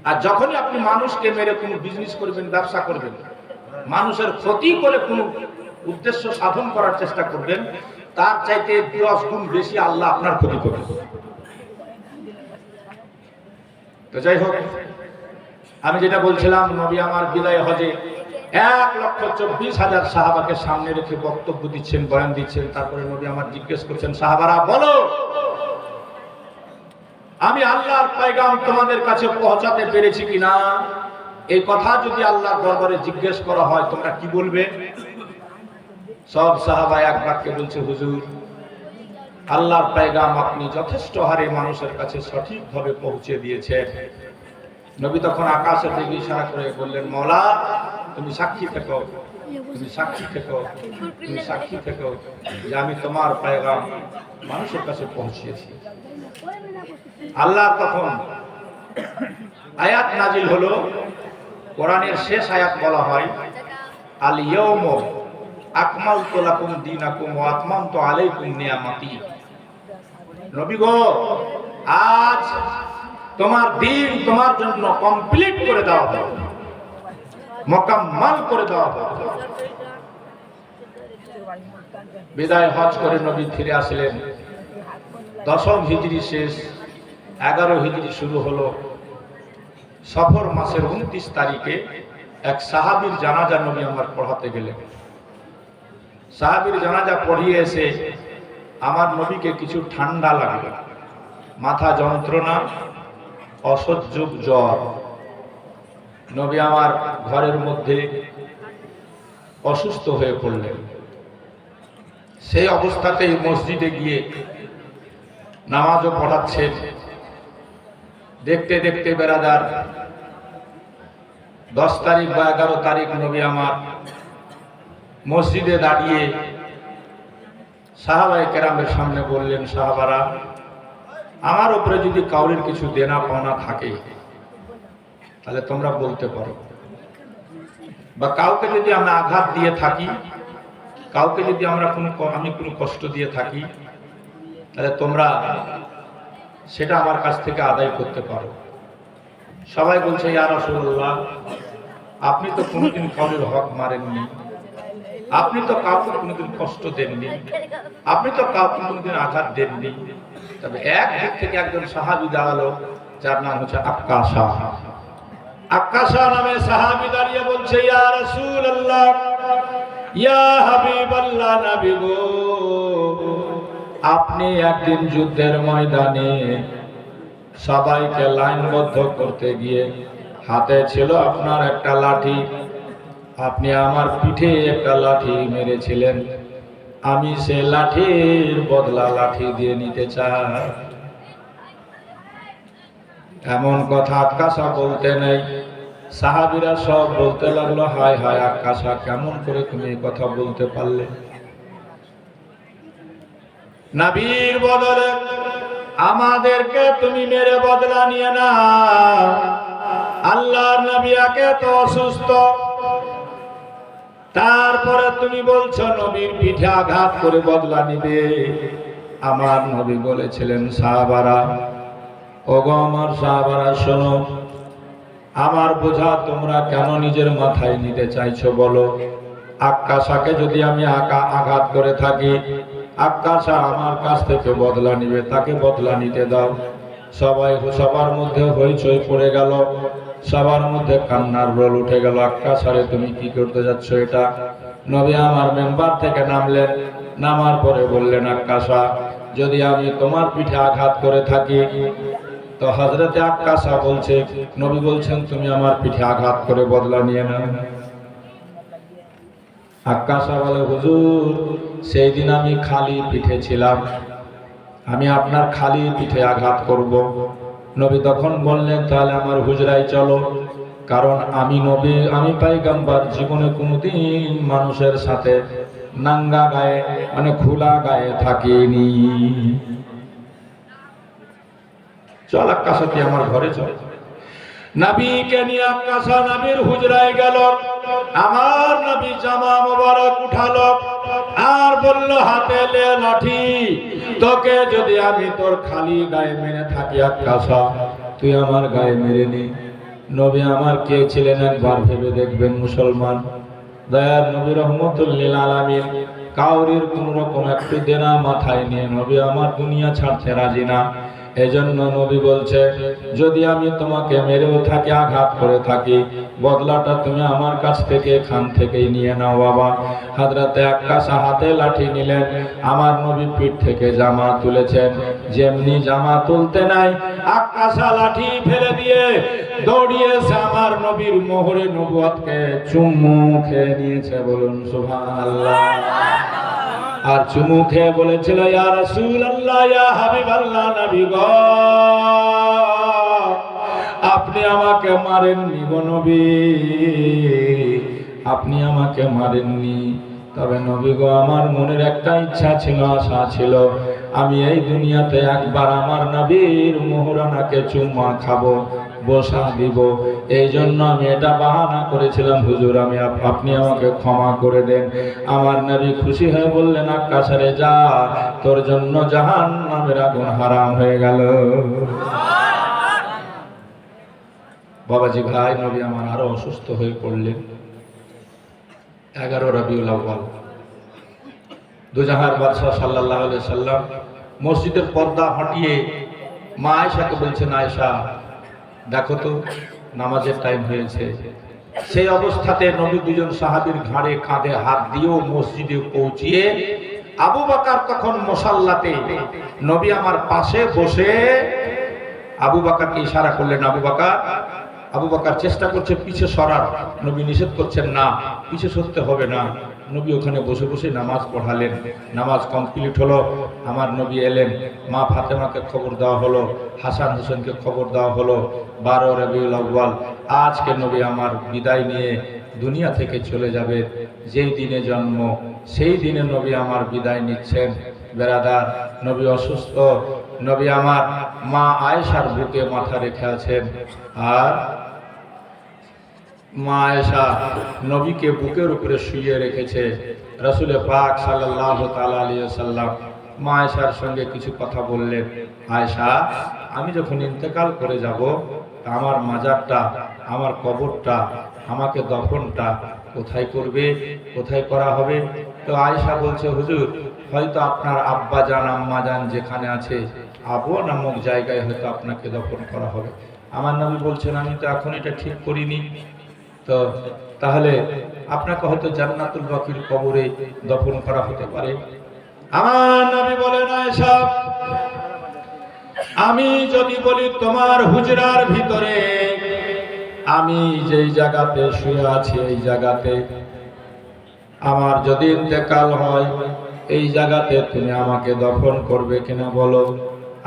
আর যখনই আপনি মানুষকে মেরে কোনো বিজনেস করবেন, ব্যবসা করবেন, মানুষের ক্ষতি করে কোনো উদ্দেশ্য সাধন করার চেষ্টা করবেন, তার চাইতে 10 গুণ বেশি আল্লাহ আপনার ক্ষতি করবে। তো যাই হোক, আমি যেটা বলছিলাম, নবী আমার বিদায় হজে 1,24,000 সাহাবাকে সামনে রেখে বক্তব্য দিচ্ছেন, বয়ান দিচ্ছেন। তারপরে নবী আমার জিজ্ঞেস করছেন, সাহাবারা বলো, আমি আল্লাহর পয়গাম তোমাদের কাছে পৌঁছাতে পেরেছি কিনা? এই কথা যদি আল্লাহর দরবারে জিজ্ঞেস করা হয়, তোমরা কি বলবে? সব সাহাবা এক বাক্যে বলছে, হুজুর, আল্লাহর পয়গাম আপনি যথেষ্ট হারে মানুষের কাছে সঠিকভাবে পৌঁছে দিয়েছেন। নবী তখন আকাশের দিকে ইশারা করে বললেন, মওলা, তুমি সাক্ষী থেকো, তুমি সাক্ষী থেকো, তুমি সাক্ষী থেকো যে আমি তোমার পয়গাম মানুষের কাছে পৌঁছিয়েছি। আল্লাহ তখন আয়াত নাজিল হলো, কোরআনের শেষ আয়াত বলা হয়, আল ইয়াউমা আকমালতু লাকুম দীনাকুম ওয়া আতমামতু আলাইকুম নিয়ামতি। নবী গো, আজ তোমার দিন তোমার জন্য কমপ্লিট করে দেওয়া হবে, মোকাম্মল করে দেওয়া হবে। বিদায় হজ করে নবী ফিরে আসলেন। 10ম হিজরি শেষ, 11 হিজরি শুরু হলো। সফর মাসের 29 তারিখে এক সাহাবীর জানাজা নবী আমার পড়াতে গেলেন। সাহাবীর জানাজা পড়িয়ে এসে আমার নবীকে কিছু ঠান্ডা লাগলো, মাথা যন্ত্রণা, অসহ্য জ্বর। নবী আমার ঘরের মধ্যে অসুস্থ হয়ে পড়লেন। সেই অবস্থাতেই মসজিদে গিয়ে নামাজও পড়াচ্ছেন। দেখতে দেখতে বেরাদার 10 তারিখ বা 11 তারিখ নবী আমার মসজিদে দাঁড়িয়ে সাহাবায়ে কেরামের সামনে বললেন, সাহাবারা, আমার উপরে যদি কাউরির কিছু দেনা পাওনা থাকে তাহলে তোমরা বলতে পারো, বা কাউকে যদি আমরা আঘাত দিয়ে থাকি, কাউকে যদি আমি কোনো কষ্ট দিয়ে থাকি, তাহলে তোমরা সেটা আমার কাছ থেকে আদায় করতে পারো। সবাই বলছে, ইয়া রাসূলুল্লাহ, আপনি তো কোনোদিন কাউরির হক মারেননি, আপনি তো কাউকে কোনোদিন কষ্ট দেননি, আপনি তো কাউকে কোনোদিন আঘাত দেননি। তবে এক দিক থেকে একজন সাহাবী দাঁড়ালো, যার নাম হচ্ছে আক্কাশা। আক্কাশা নামে সাহাবী দাঁড়িয়ে বলছে, ইয়া রাসূলুল্লাহ, ইয়া হাবিবাল্লাহ, নবী গো, আপনি একদিন যুদ্ধের ময়দানে সবাইকে লাইনবদ্ধ করতে গিয়ে হাতে ছিল আপনার একটা লাঠি, আপনি আমার পিঠে একটা লাঠি মেরেছিলেন, আমি সে লাঠির বদলা লাঠি দিয়ে নিতে চাই। এমন কথা আক্কাসা বলতে নেই। সাহাবীরা সব বলতে লাগলো, হায় হায় আক্কাসা, কেমন করে তুমি এই কথা বলতে পারলে? নবীর বদলে আমাদেরকে তুমি মেরে বদলা নিয়ে না। আল্লাহর নবী একে তো অসুস্থ, তারপরে তুমি বলছো নবীর পিঠে আঘাত করে বদলা নিবে। আমার নবী বলেছিলেন, সাহাবারা, ওগো আমার সাহাবারা শোনো, আমার বোঝা তোমরা কেন নিজের মাথায় নিতে চাইছো বলো? আক্কাসাকে যদি আমি আঘাত করে থাকি, আক্কাসা আমার কাছ থেকে বদলা নিবে, তাকে বদলা নিতে দাও। সবার মধ্যে হইচই পড়ে গেল, সবার মধ্যে কান্নার রোল উঠে গেল। আক্কাসারে তুমি কি করতে যাচ্ছ এটা? নবী আমার মেম্বার থেকে নামলেন, নামার পরে বললেন, আক্কাসা, যদি আমি তোমার পিঠে আঘাত করে থাকি, তো হযরতে আক্কাসা বলছে, নবী বলছেন তুমি আমার পিঠে আঘাত করে বদলা নিয়ে নাও। আক্কাসা বলে, হুজুর, সেই দিন আমি খালি পিঠে ছিলাম, আমি আপনার খালি পিঠে আঘাত করব। নবী তখন বললেন, তাহলে আমার হুজরায় চলো, কারণ আমি নবী, আমি পয়গম্বর, জীবনে কোনোদিন মানুষের সাথে নাঙ্গা গায়ে মানে খোলা গায়ে থাকিনি। চল আক্কাসা, তুই আমার ঘরে চল। নবীকে নিয়ে আক্কাসা নবীর হুজরায় গেল। আমার নবী জামা মোবারক উঠালো আর বলল, হাতে লে লাঠি, তোকে যদি আমি তোর খালি গায়ে মেরে থাকি আক্কাসা, তুই আমার গায়ে মেরে নি। নবী আমার কে ছিলেন একবার ভেবে দেখবেন মুসলমান। দয়ার নবী রহমতুল লিল আলামিন, কাউরির কোন রকম একটু দেনা মাথায় নিয়ে নবী আমার দুনিয়া ছাড়তে রাজি না। এজন্য নবী বলছে, যদি আমি তোমাকে মেরেও থাকি, আঘাত করে থাকি, বদলাটা তুমি আমার কাছ থেকে এখান থেকেই নিয়ে নাও বাবা। হযরতে আক্কাসা হাতে লাঠি নিলেন, আমার নবী পিঠ থেকে জামা তুলেছেন, যেমনি জামা তুলতে নাই আক্কাসা লাঠি ফেলে দিয়ে দৌড়িয়েছে আমার নবীর মোহরে নবুয়তকে চুমু খেয়ে নিয়েছে। বলুন সুবহানাল্লাহ। আর চুমু খেয়ে বলেছিল, ইয়া রাসূলুল্লাহ, ইয়া হাবিবাল্লাহ, নবী গো, আপনি আমাকে মারেননি গো নবী, আপনি আমাকে মারেননি। তবে নবী গো, আমার মনের একটা ইচ্ছা ছিল, আশা ছিল, আমি এই দুনিয়াতে একবার আমার নবীর মোহরানাকে চুম্মা খাবো, বসা দিব। এই জন্য আমি এটা বাহানা করেছিলাম, হুজুর, আপনি আমাকে ক্ষমা করে দেন। আমার নবী খুশি হয়ে বললেন, আক্কাসারে যা, তোর জন্য জাহান্নামের আগুন হারাম হয়ে গেল। বাবাজি ভাই, নবী আমার আরো অসুস্থ হয়ে পড়লেন। 11 রবিউল আউয়াল, দুজাহার বাদশাহ সাল্লাল্লাহু আলাইহি সাল্লাম মসজিদের পর্দা হটিয়ে মা আয়েশাকে বলছেন, আয়েশা দেখো তো, নামাজের টাইম হয়েছে। সেই অবস্থাতে নবী দুজন সাহাবীর ঘাড়ে কাঁধে হাত দিয়েও মসজিদে পৌঁছিয়ে আবু বকর তখন মুসাল্লাতে, নবী আমার পাশে বসে আবু বকরকে ইশারা করলেন, আবু বকর। আবু বকর চেষ্টা করছে পিছে সরার, নবী নিষেধ করছেন, না, পিছে সরতে হবে না। নবী ওখানে বসে বসে নামাজ পড়ালেন। নামাজ কমপ্লিট হলো, আমার নবী এলেন, মা ফাতেমাকে খবর দেওয়া হলো, হাসান হোসেনকে খবর দেওয়া হলো। 12 রবিউল আউয়াল, আজকে নবী আমার বিদায় নিয়ে দুনিয়া থেকে চলে যাবে। যেই দিনে জন্ম, সেই দিনে নবী আমার বিদায় নিচ্ছেন। বেরাদার, নবী অসুস্থ, নবী আমার মা আয়েশার বুকে মাথা রেখে আছেন। আর মা আয়েশা নবীকে বুকের উপরে শুইয়ে রেখেছে। রাসূল পাক সাল্লাল্লাহু তাআলা আলাইহি ওয়াসাল্লাম মা আয়েশার সঙ্গে কিছু কথা বললেন, আয়েশা, আমি যখন ইন্তেকাল করে যাব, আমার মাজারটা, আমার কবরটা, আমাকে দফনটা কোথায় করবে, কোথায় করা হবে? তো আয়েশা বলছে, হুজুর, হয়তো আপনার আব্বা জান আম্মা জান যেখানে আছে, আবুয়া নামক জায়গায় হয়তো আপনাকে দফন করা হবে। আমার নবী বলছেন, আমি তো এখন এটা ঠিক করিনি, তো তাহলে আপনাকে হয়তো জান্নাতুল বাকির কবরে দফন করা হতে পারে। আমার নবী বলেন, আয়েশা, আমি যদি বলি তোমার হুজরার ভিতরে আমি যেই জায়গাতে শুয়ে আছি এই জায়গাতে আমার যদি ইন্তেকাল হয় এই জায়গাতে তুমি আমাকে দফন করবে কিনা বলো।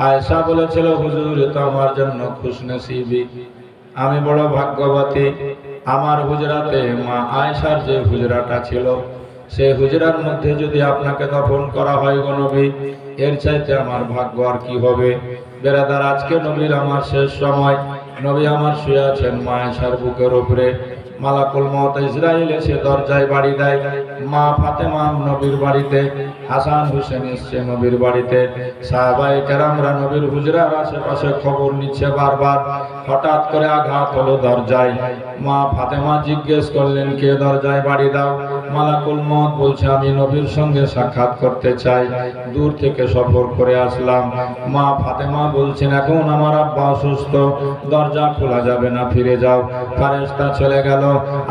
আয়েশা বলেছিল, হুজুর এ তো আমার জন্য খুশনসিবি, আমি বড় ভাগ্যবতী। আমার হুজরাতে মা আয়েশার যে হুজরাটা ছিল সেই হুজরার মধ্যে যদি আপনাকে দফন করা হয় গো নবী, এর চাইতে আমার ভাগ্য আর কি হবে। বেরাদার, আজকে নবীর আমার শেষ সময়, নবী আমার শুয়ে আছেন মা আয়েশার বুকের উপরে। মালাকুল মউত ইসরাইল এসে দরজায় বাড়ি দেয়। মা ফাতেমা নবীর বাড়িতে, হাসান হুসেন এসছে নবীর বাড়িতে। সাহাবায়ে কেরামরা নবীর হুজরার আশেপাশে খবর নিচ্ছে বারবার। হঠাৎ করে আঘাত হলো দরজায়। মা ফাতেমা জিজ্ঞেস করলেন, কে দরজায় বাড়ি দাও? মালাকুল মউত বলছে, আমি নবীর সঙ্গে সাক্ষাৎ করতে চাই, দূর থেকে সফর করে আসলাম। মা ফাতেমা বলছেন, এখন আমার আব্বা অসুস্থ, দরজা খোলা যাবে না, ফিরে যাও। ফেরেশতা চলে গেল,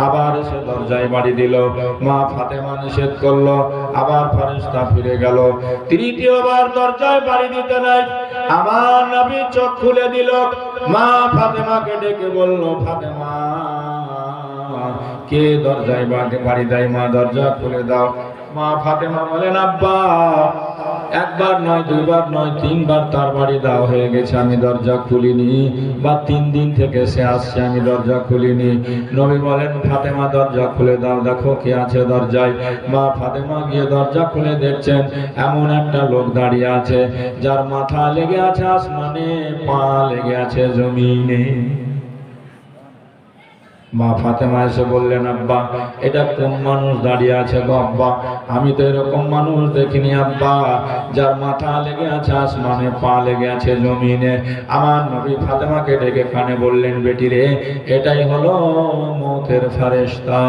আবার এসে দরজায় বাড়ি দিল। মা ফাতেমা নিষেধ করলো, আবার ফেরেশতা ফিরে গেল। তৃতীয়বার দরজায় বাড়ি দিতে নাই, আমার নবী চোখ খুলে দিল। মা ফাতেমাকে ডেকে বলল, ফাতেমা কে দরজায় বাড়ি দেয়? মা দরজা খুলে দাও। মা ফাতেমা বলেন, আব্বা একবার নয়, দুইবার নয়, তিনবার তার বাড়ি দেওয়া হয়ে গেছে, আমি দরজা খুলিনি, বা 3 দিন থেকে সে আসছে, আমি দরজা খুলিনি। নবী বলেন, ফাতেমা দরজা খুলে দাও, দেখো কে আছে দরজায়। মা ফাতেমা গিয়ে দরজা খুলে দেখছেন এমন একটা লোক দাঁড়িয়ে আছে যার মাথা লেগে আছে আসমানে, পা লেগে আছে জমিনে। মা ফাতেমা এসে বললেন, আব্বা এটা কোন মানুষ দাঁড়িয়ে আছে গো আব্বা? আমি তো এরকম মানুষ দেখিনি আব্বা, যার মাথা লেগে আছে আসমানে, পা লেগে আছে জমিনে। আমার নবী ফাতেমাকে ডেকে কানে বললেন, বেটি রে, এটাই হলো মউতের ফেরেশতা,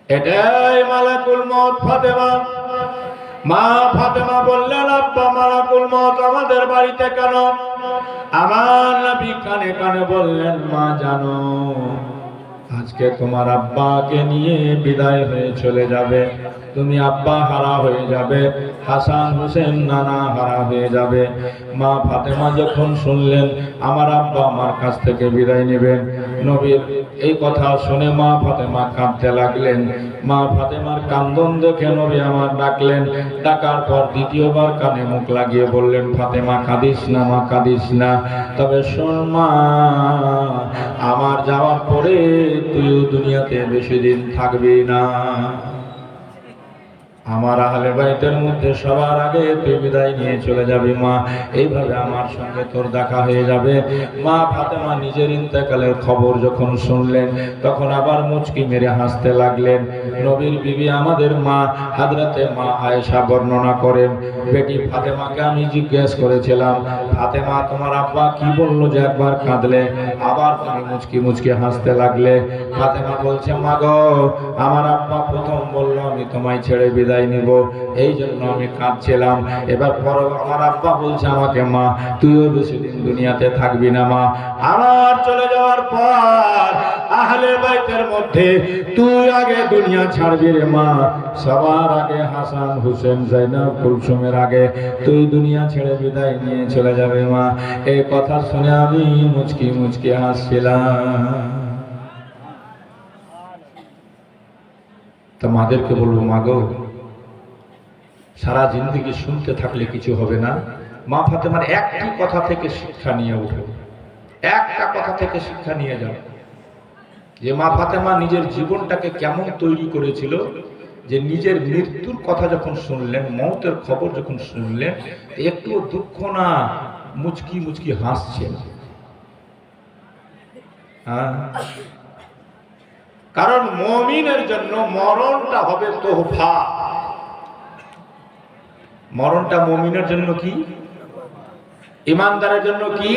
এটাই মালাকুল মউত ফাতেমা। মা ফাতেমা বললেন, আব্বা মালাকুল মউত আমাদের বাড়িতে কেন? আমার নবী কানে কানে বললেন, মা জানো আজকে তোমার আব্বাকে নিয়ে বিদায় হয়ে চলে যাবে, তুমি আব্বা হারা হয়ে যাবে, হাসান হোসেন নানা হারা হয়ে যাবে। মা ফাতেমা যখন শুনলেন আমার আব্বা আমার কাছ থেকে বিদায় নেবেন, নবীর এই কথা শুনে মা ফাতেমা কাঁদতে লাগলেন। মা ফাতেমার কান্দন দেখে নবী আমার ডাকলেন, ডাকার পর দ্বিতীয়বার কানে মুখ লাগিয়ে বললেন, ফাতেমা কাঁদিস না মা, কাঁদিস না, তবে শোন মা, আমার যাওয়ার পরে তুইও দুনিয়াতে বেশি দিন থাকবি না, আমার আহলে বাইতের মধ্যে সবার আগে তুই বিদায় নিয়ে চলে যাবি মা, এইভাবে আমার সঙ্গে তোর দেখা হয়ে যাবে। মা ফাতেমা নিজের ইন্তেকালের খবর যখন শুনলেন তখন আবার মুচকি মেরে হাসতে লাগলেন। নবীর বিবি আমাদের মা হযরতে মা আয়েশা বর্ণনা করেন, বেটি ফাতেমাকে আমি জিজ্ঞেস করেছিলাম, ফাতেমা তোমার আব্বা কি বললো যে একবার কাঁদলে, আবার তুমি মুচকি মুচকি হাসতে লাগলে? ফাতেমা বলছে, মা গো, আমার আব্বা প্রথম বলল আমি তোমায় ছেড়ে বিদায় নিব, এই জন্য আমি কাঁদছিলাম। এবার পরে আমার আব্বা বলছে আমাকে, মা তুইও বেশি দিন দুনিয়াতে থাকবি না মা, আমার চলে যাওয়ার পর আহলে বাইতের মধ্যে তুই আগে দুনিয়া ছাড়বি রে মা, সবার আগে হাসান হোসেন জাইনাব কুলসুমের আগে তুই দুনিয়া ছেড়ে বিদায় নিয়ে চলে যাবে মা। এই কথা শুনে আমি মুচকি মুচকি হাসছিলাম। তা মাদেরকে বলবো, মা গো, সারা জিন্দেগি শুনতে থাকলে কিছু হবে না, মা ফাতেমার একটি কথা থেকে শিক্ষা নিয়ে উঠো, একটা কথা থেকে শিক্ষা নিয়ে যাও, যে মা ফাতেমা নিজের জীবনটাকে কেমন তৈরি করেছিল, যে নিজের মৃত্যুর কথা যখন শুনলেন, মওতের খবর যখন শুনলেন, একটুও দুঃখ না, মুচকি মুচকি হাসছেন। কারণ মুমিনের জন্য মরণটা হবে তোহফা, মরণটা মুমিনের জন্য কি, ঈমানদারের জন্য কি?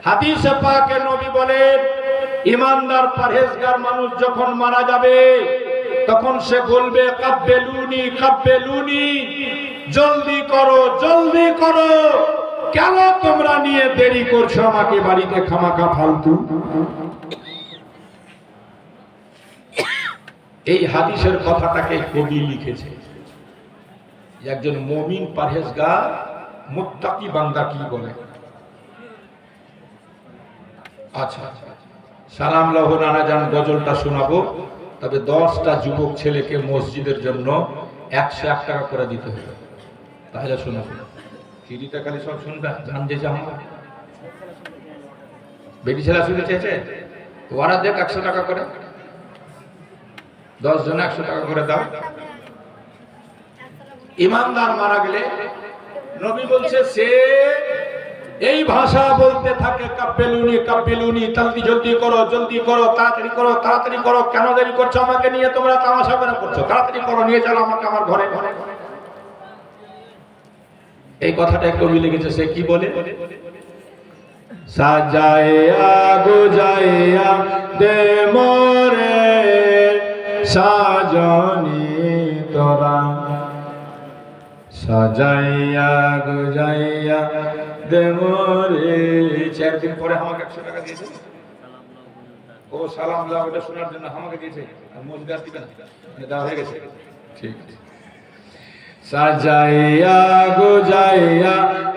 হাদিসে পাকে নবী বলেন, ঈমানদার পরহেজগার মানুষ যখন মারা যাবে তখন সে বলবে, কাব্বেলুনি কাব্বেলুনি, জলদি করো জলদি করো, কেন তোমরা নিয়ে দেরি করছো আমাকে বাড়িতে খামাখা ফালতু। এই হাদিসের কথাটাকে কবি লিখেছে। একজন মুমিন পরহেজগার মুত্তাকি বান্দা কি বলে, আচ্ছা, সালাম লাহু নানা জান গজলটা শোনাবো, তবে 10টা যুবক ছেলেকে মসজিদের জন্য 101 টাকা করে দিতে হবে, তাহলে শোনাবো। ফ্রিতে খালি সব শুনবে, জান যে বেবি ছেলে শুনতে চেয়েছে, ওরা দেখ 100 টাকা করে, 10 জন 100 টাকা করে দাও। ইমানদার মারা গেলে নবী বলছে সে এই ভাষা বলতে থাকে, কাব্বেলুনি কাব্বেলুনি, জলদি জলদি করো, জলদি করো, তাড়াতাড়ি করো, তাড়াতাড়ি করো, কেন দেরি করছো, আমাকে নিয়ে তোমরা তামাশা কেন করছো, তাড়াতাড়ি করো, নিয়ে চলো আমাকে আমার ঘরে। এই কথাটা একটু মিলে গেছে। সে কি বলে, সাজাইয়া গুজাইয়া দে মোরে সাজনি তোরা, সাজাইয়া গুজাইয়া দে মোরে। 4 দিন পরে আমাকে 100 টাকা দিয়েছে, ও সালাম দাও ওটা শোনার জন্য আমাকে দিয়েছে, আর মসজিদে আসবে না, দেওয়া হয়ে গেছে। ঠিক, সাজাইয়া গুজাইয়া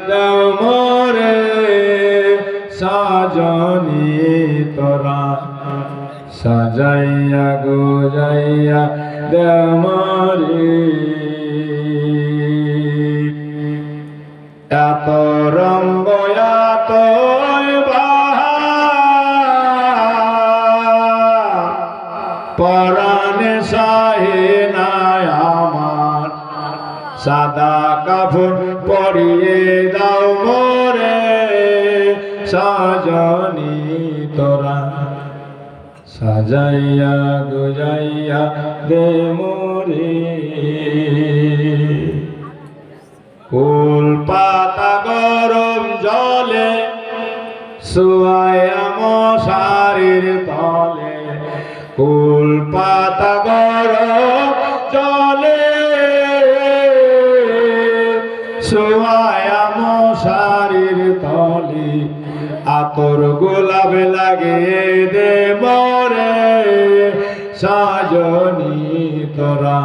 দে মোরে সাজনি তোরা, সাজাইয়া গুজাইয়া দে মোরে। এত রঙ্গ এত পরাণে সাহে নাই আমার, সাদা কাফন পরিয়ে দাও মোরে সাজনি তোরা, সাজাইয়া গুজাইয়া দে মোরে। ফুল পাতা গরম জলে শুয়ায়া মশারির তলে, ফুল পাতা গরম জলে শুয়ায়া মশারির তলে, আতর গোলাপ লাগিয়ে দে মোরে সাজনি তোরা,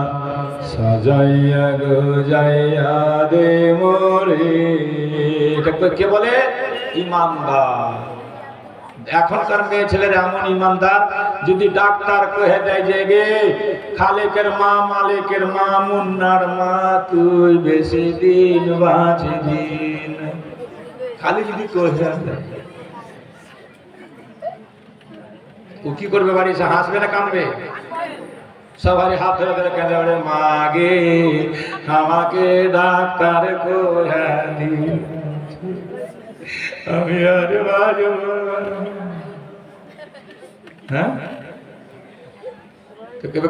সাজাইয়া গুজাইয়া দে মোরে। এটা কে বলে, ইমানদার। এখনকার মেয়ে ছেলেরা এমন ইমানদার, যদি ডাক্তার কহে দেয় যে গে খালেকের মা মালিকের মা মুন্নার মা তুই বেশি দিন বাঁচবি না, খালি যদি কহে ও কি করবে, বাড়ি এসে হাসবে না কাঁদবে? সবারই হাত ধরে ধরে কেঁদে ওরে, মাগে আমাকে ডাক্তার কহে দিল, আমি আর বাজব। হ্যাঁ,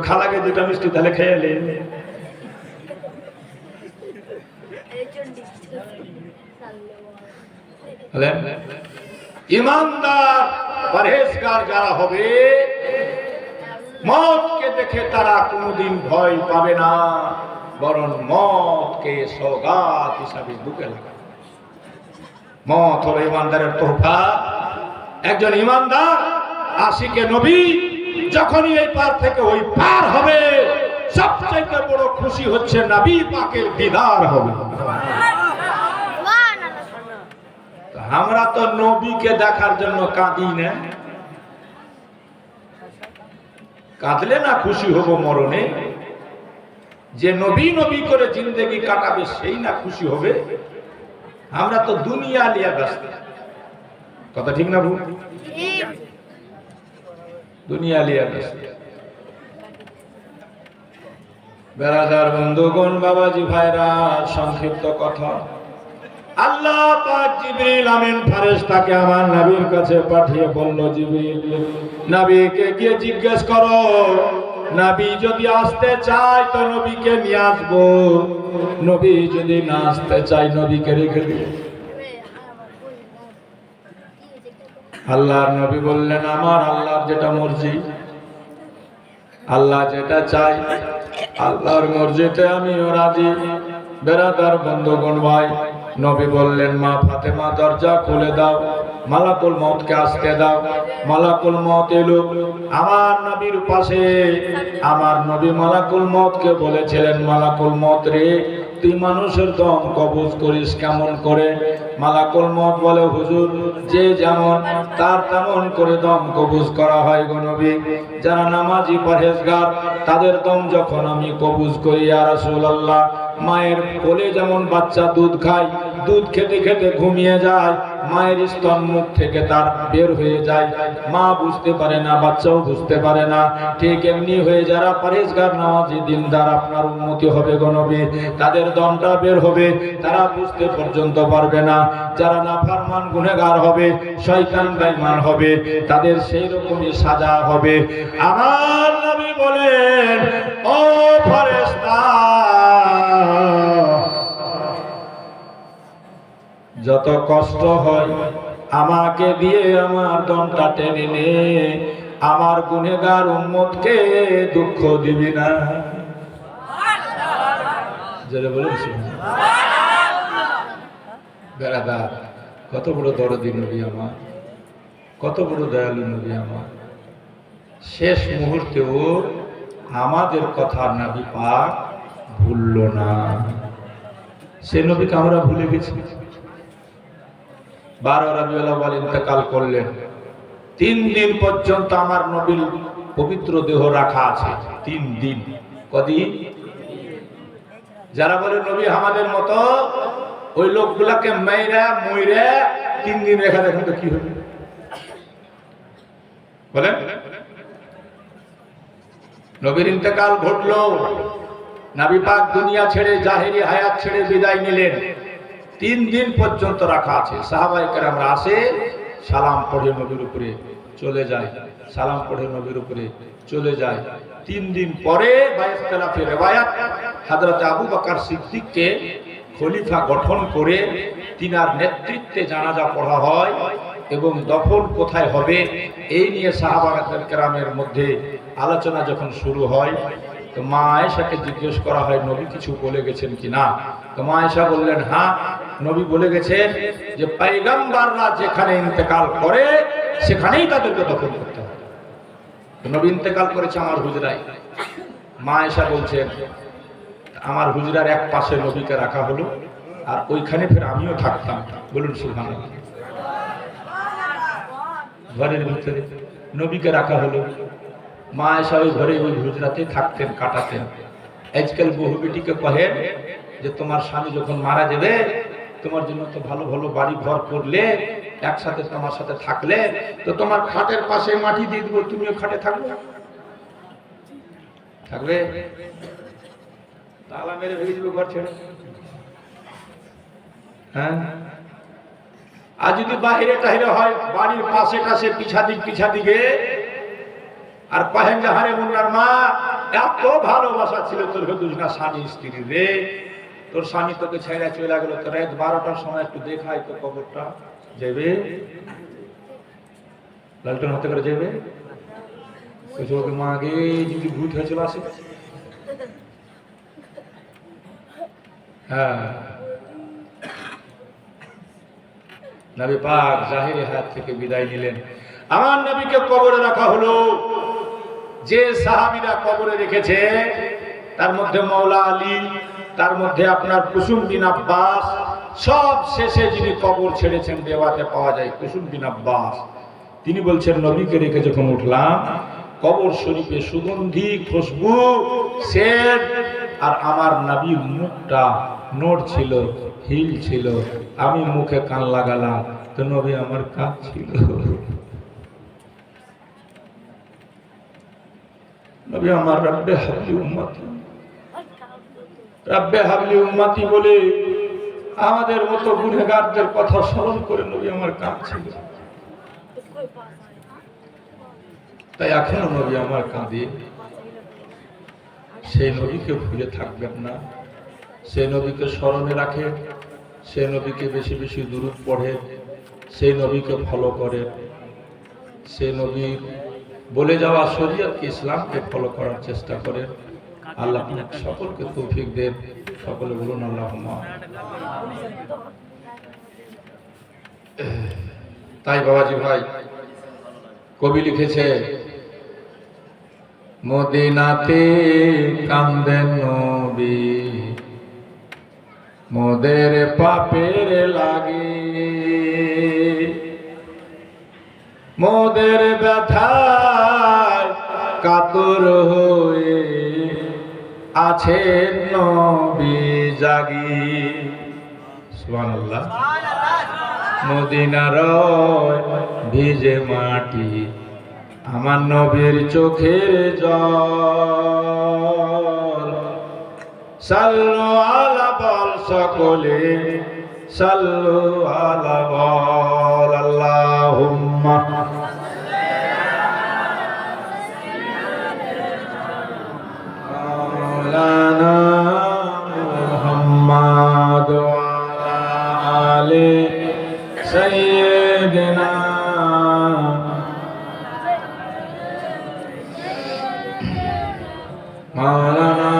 খালাকে 2টা মিষ্টি তাহলে খেয়ে এলে। ইমানদার পরহেজগার যারা হবে, মওতকে দেখে তারা কোনোদিন ভয় পাবে না, বরং মওতকে সওগাত হিসাবে বুকে লাগাবে। মওত হলো ইমানদারের তোহফা। একজন ইমানদার আশিকে নবী যখনই এই পার থেকে ওই পার হবে, সবচেয়ে বড় খুশি হচ্ছে নবী পাকের দিদার হবে। আমরা তো নবীকে দেখার জন্য কাঁদি না, কাঁদলে না খুশি হব মরণে। যে নবী নবী করে জিন্দেগি কাটাবে সেই না খুশি হবে। আমরা তো দুনিয়া লিয়া ব্যস্ত, কথা ঠিক না ভুল? দুনিয়া লিয়া ব্যস্ত। বেরাদার বন্ধুগণ, বাবাজি ভাইরা, সংক্ষিপ্ত কথা, আল্লাহ পাক জিবরিল আমিন ফেরেশতাকে আমার নবীর কাছে পাঠিয়ে বলল, জিবরিল নবীকে গিয়ে জিজ্ঞেস করো, নবী যদি আসতে চায় তো নবীকে নিয়ে আসবো, নবী যদি না আসতে চায় নবীকে রেখে দিব। আল্লাহর নবী বললেন, আমার আল্লাহর যেটা মর্জি, আল্লাহ যেটা চাই, আল্লাহর মর্জিতে আমিও রাজি। বেরাদার বন্ধুগণ ভাই, নবী বললেন, মা ফাতেমা দরজা খুলে দাও, মালাকুল মউতকে আসতে দাও। মালাকুল মউত এলো আমার নবীর পাশে। আমার নবী মালাকুল মউতকে বলেছিলেন, মালাকুল মউত রে, তুই মানুষের দম কবজ করিস কেমন করে? মালাকুল মউত বলে, হুজুর যে যেমন তার তেমন করে দম কবজ করা হয় গো নবী। যারা নামাজি পরহেজগার তাদের দম যখন আমি কবজ করি ইয়া রাসূলুল্লাহ, মায়ের কোলে যেমন বাচ্চা দুধ খায়, দুধ খেতে খেতে ঘুমিয়ে যায়, মায়ের স্তন মুখ থেকে তার বের হয়ে যায়, মা বুঝতে পারে না, বাচ্চাও বুঝতে পারে না, ঠিক এমনি হয়ে যারা পরহেজগার নামাজি দিনদার আপনার উম্মতি হবে গো নবী, তাদের দমটা বের হবে, তারা বুঝতে পর্যন্ত পারবে না। যারা নাফরমান গুনাহগার হবে, শয়তান বেঈমান হবে, তাদের সেই রকমই সাজা হবে। আমার নবী বলেন, ও ফেরেশতা, যত কষ্ট হয় আমাকে দিয়ে আমার দমটা টেনে নে, আমার গুনাহগার উম্মতকে দুঃখ দিবি না। যারা বলেন বেড়াদার, কত বড় দরদি নবী আমার, কত বড় দয়ালু নবী আমার। শেষ মুহূর্তেও আমাদের কথা নবী পাক ভুলল না। সে নবীকে আমরা ভুলে গেছি। 12 রবিউল আউয়াল ইন্তেকাল করলেন। 3 দিন পর্যন্ত আমার নবীর পবিত্র দেহ রাখা আছে। 3 দিন। কদিন? যারা বলে নবী আমাদের মতো, ওই লোকগুলাকে মাইরা মুইরা 3 দিন রেখা দেখেন তো কি হবে বলেন। নবীর ইন্তেকাল ঘটলো, নবী পাক দুনিয়া ছেড়ে জাহেরি হায়াত ছেড়ে বিদায় নিলেন। 3 দিন পর্যন্ত রাখা আছে। সাহাবায়ে কেরামরা আসে, সালাম পড়ে নবীর উপরে চলে যায়, সালাম পড়ে নবীর উপরে চলে যায়। 3 দিন পরে বাইখতিলাফি রিওয়ায়াত হযরত আবু বকর সিদ্দিককে খলিফা গঠন করে তিনার নেতৃত্বে জানাজা পড়া হয় এবং দফন কোথায় হবে এই নিয়ে সাহাবায়ে কেরামের মধ্যে আলোচনা যখন শুরু হয়, তো মা আয়েশাকে জিজ্ঞেস করা হয় নবী কিছু বলে গেছেন কিনা। তো মা আয়েশা বললেন, হ্যাঁ নবী বলে গেছেন যে পয়গম্বররা যেখানে ইন্তেকাল করে সেখানেই তাদেরকে দফন করতে হবে। নবী ইন্তেকাল করেছে আমার হুজরায়। মা আয়েশা বলছেন আমার হুজরার এক পাশে নবীকে রাখা হলো, আর ওইখানে ফের আমিও থাকতাম। বলুন সুবহানাল্লাহ। ঘরের ভিতরে নবীকে রাখা হলো, মা আয়েশা ওই ঘরে ওই হুজরাতে থাকতেন, কাটাতেন। আজকাল বহু বেটিকে কহেন যে তোমার স্বামী যখন মারা যাবে, তোমার জন্য তো ভালো ভালো বাড়ি ঘর করলে, একসাথে তোমার সাথে থাকলে, তো তোমার খাটের পাশে মাটি দিয়ে দেবো, তুমিও খাটে থাকবে। থাকবে? তালা মেরে ভেঙে দেবে ঘর ছেড়ে। হ্যাঁ, আর যদি বাহিরে টাহিরে হয়, বাড়ির পাশে টাশে পিছা দিকে, আর কহেন যে হারে মুন্নার মা এত ভালোবাসা ছিল তোর না স্বামী স্ত্রী রে, তোর স্বামী তোকে ছেড়ে চলে গেল, তো রাত 12টার সময় একটু দেখাই তো কবরটা, যাবে লালটন হাতে করে যাবে। মা আগে যদি ভূত হয়ে চলে আসে। হ্যাঁ, নবী পাক জাহিরি হায়াত থেকে বিদায় নিলেন। আমার নবীকে কবরে রাখা হলো। যে সাহাবীরা কবরে রেখেছে তার মধ্যে মাওলা আলী, তার মধ্যে আপনার কুসুম বিন আব্বাস, সব শেষে যিনি কবর ছেড়েছেন দেওয়াতে পাওয়া যায় কুসুম বিন আব্বাস। তিনি বলছেন নবীকে রেখে যখন উঠলাম, কবর শরীফে সুগন্ধি খুশবু সেন্ট, আর আমার নবীর মুখটা নোট ছিল, হিল ছিল। আমি মুখে কান লাগালাম, তো নবী আমার কাজ ছিল। নবী আমার রব্বে হাবলি উম্মতি, রব্বে হাবলি উম্মতি বলে আমাদের মতো গুনাহগারদের কথা স্মরণ করে নবী আমার কাজ ছিল। তাই এখনো নবী আমার কাঁদে। সেই নবীকে ভুলে থাকবেন না, সেই নবীকে স্মরণে রাখে, সেই নবীকে বেশি বেশি দুরূদ পড়ে, সেই নবীকে ফলো করে, সেই নবীর বলে যাওয়া শরীয়তকে ইসলামকে ফলো করার চেষ্টা করে। আল্লাহ সকলকে তৌফিক দেন। সকলে বলুন আল্লাহুম্মা। তাই বাবাজি ভাই কবি লিখেছে, মদিনাতে কান্দেন নবী, মোদের পাপের লাগে, মোদের ব্যথায় কাতর হয়ে আছেন নবী জাগি। সুবহানাল্লাহ। মদিনার ভিজে মাটি আমার নবীর চোখের জল। সাল্লু আলা বল সকলে, সাল্লু আলা বল। আল্লাহুম্মা মাওলানা মুহাম্মাদ ওয়া আলা আলি সাইয়্যিদিনা। মাওলানা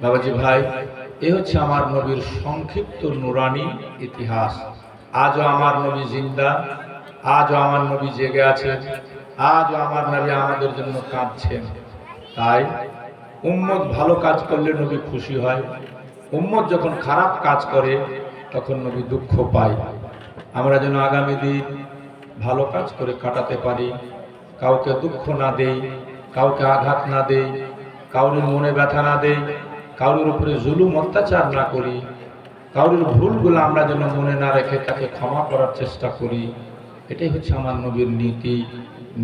বাবাজি ভাই, এ হচ্ছে আমার নবীর সংক্ষিপ্ত নুরানি ইতিহাস। আজও আমার নবী জিন্দা, আজও আমার নবী জেগে আছেন, আজও আমার নবী আমাদের জন্য কাঁদছেন। তাই উম্মত ভালো কাজ করলে নবী খুশি হয়, উম্মত যখন খারাপ কাজ করে তখন নবী দুঃখ পায়। আমরা যেন আগামী দিন ভালো কাজ করে কাটাতে পারি, কাউকে দুঃখ না দেই, কাউকে আঘাত না দেই, কাউরির মনে ব্যথা না দেই, কারোর উপরে জুলুম অত্যাচার না করি, কারোর ভুলগুলো আমরা যেন মনে না রেখে তাকে ক্ষমা করার চেষ্টা করি। এটাই হচ্ছে আমার নবীর নীতি,